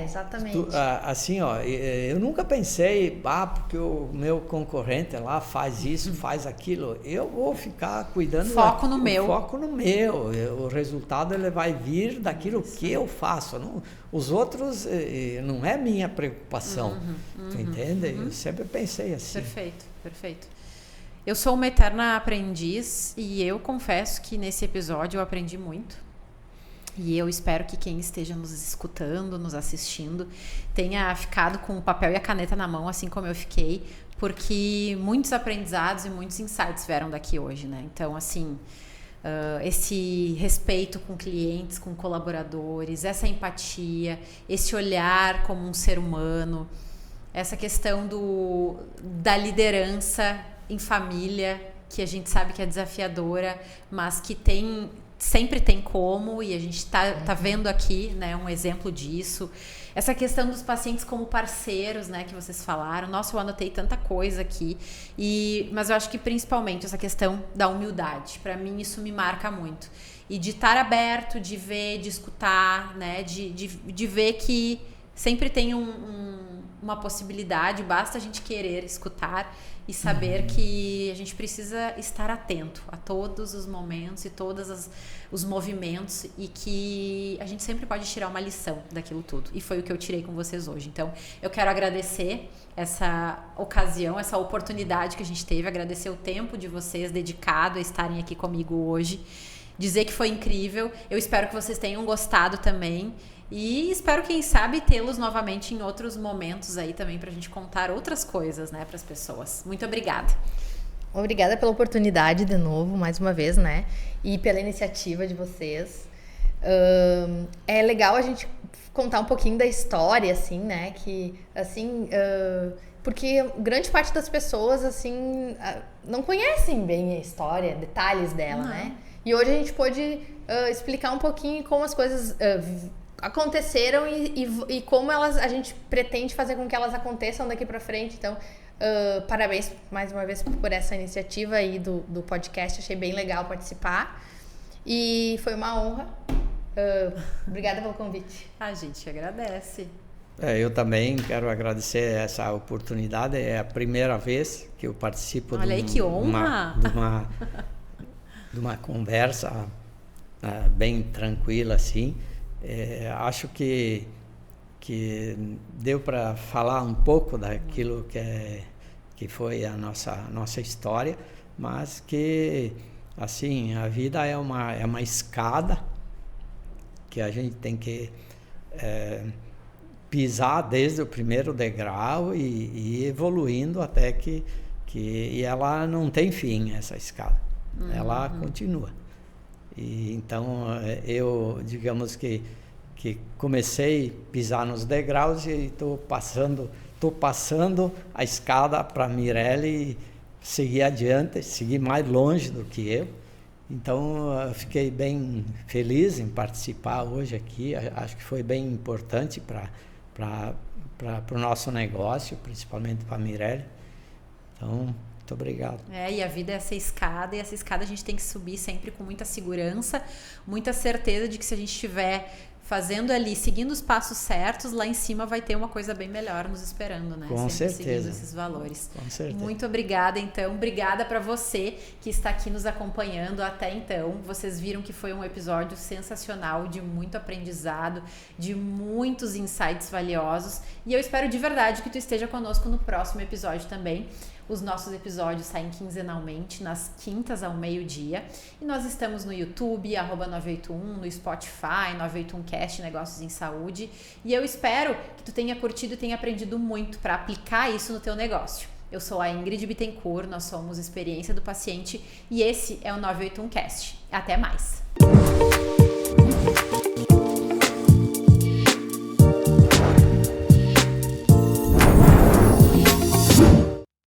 Exatamente. Assim, eu nunca pensei, porque o meu concorrente lá faz isso, faz aquilo, eu vou ficar cuidando... Foco no meu. O resultado ele vai vir daquilo que eu faço. Os outros não é minha preocupação. Tu entende? Eu sempre pensei assim. Perfeito. Eu sou uma eterna aprendiz e eu confesso que nesse episódio eu aprendi muito. E eu espero que quem esteja nos escutando, nos assistindo, tenha ficado com o papel e a caneta na mão, assim como eu fiquei, porque muitos aprendizados e muitos insights vieram daqui hoje, né? Então, assim, esse respeito com clientes, com colaboradores, essa empatia, esse olhar como um ser humano, essa questão da liderança em família, que a gente sabe que é desafiadora, mas que sempre tem como, e a gente tá vendo aqui, né, um exemplo disso. Essa questão dos pacientes como parceiros, né, que vocês falaram. Nossa, eu anotei tanta coisa aqui. Mas eu acho que principalmente essa questão da humildade. Para mim, isso me marca muito. E de estar aberto, de ver, de escutar, né, de ver que sempre tem uma possibilidade, basta a gente querer escutar e saber que a gente precisa estar atento a todos os momentos e todos os movimentos, e que a gente sempre pode tirar uma lição daquilo tudo. E foi o que eu tirei com vocês hoje. Então, eu quero agradecer essa ocasião, essa oportunidade que a gente teve, agradecer o tempo de vocês dedicado a estarem aqui comigo hoje, dizer que foi incrível. Eu espero que vocês tenham gostado também. E espero, quem sabe, tê-los novamente em outros momentos aí também pra gente contar outras coisas, né, pras pessoas. Muito obrigada. Obrigada pela oportunidade de novo, mais uma vez, né? E pela iniciativa de vocês. É legal a gente contar um pouquinho da história, assim, né? Que, assim, porque grande parte das pessoas, assim, não conhecem bem a história, detalhes dela, né? E hoje a gente pôde explicar um pouquinho como as coisas aconteceram e como a gente pretende fazer com que elas aconteçam daqui pra frente. Então, parabéns mais uma vez por essa iniciativa aí do podcast. Achei bem legal participar e foi uma honra. Obrigada pelo convite. A gente agradece. Eu também quero agradecer essa oportunidade. É a primeira vez que eu participo que honra! de uma conversa bem tranquila, assim. Acho que deu para falar um pouco daquilo que foi a nossa história, mas que, assim, a vida é uma escada que a gente tem que pisar desde o primeiro degrau e ir evoluindo até que ela não tem fim, essa escada. Ela continua. E então eu, digamos que comecei a pisar nos degraus e estou passando a escada para a Mirelle seguir adiante, seguir mais longe do que eu. Então eu fiquei bem feliz em participar hoje aqui. Acho que foi bem importante para o nosso negócio, principalmente para a Mirelle. Então, muito obrigado. E a vida é essa escada, e essa escada a gente tem que subir sempre com muita segurança, muita certeza de que se a gente estiver fazendo ali, seguindo os passos certos, lá em cima vai ter uma coisa bem melhor nos esperando, né? Com sempre certeza. Seguindo esses valores. Com certeza. Muito obrigada, então. Obrigada para você que está aqui nos acompanhando até então. Vocês viram que foi um episódio sensacional, de muito aprendizado, de muitos insights valiosos. E eu espero de verdade que tu esteja conosco no próximo episódio também. Os nossos episódios saem quinzenalmente, nas quintas ao meio-dia. E nós estamos no YouTube, @981, no Spotify, 981cast, Negócios em Saúde. E eu espero que tu tenha curtido e tenha aprendido muito para aplicar isso no teu negócio. Eu sou a Ingrid Bittencourt, nós somos Experiência do Paciente e esse é o 981cast. Até mais!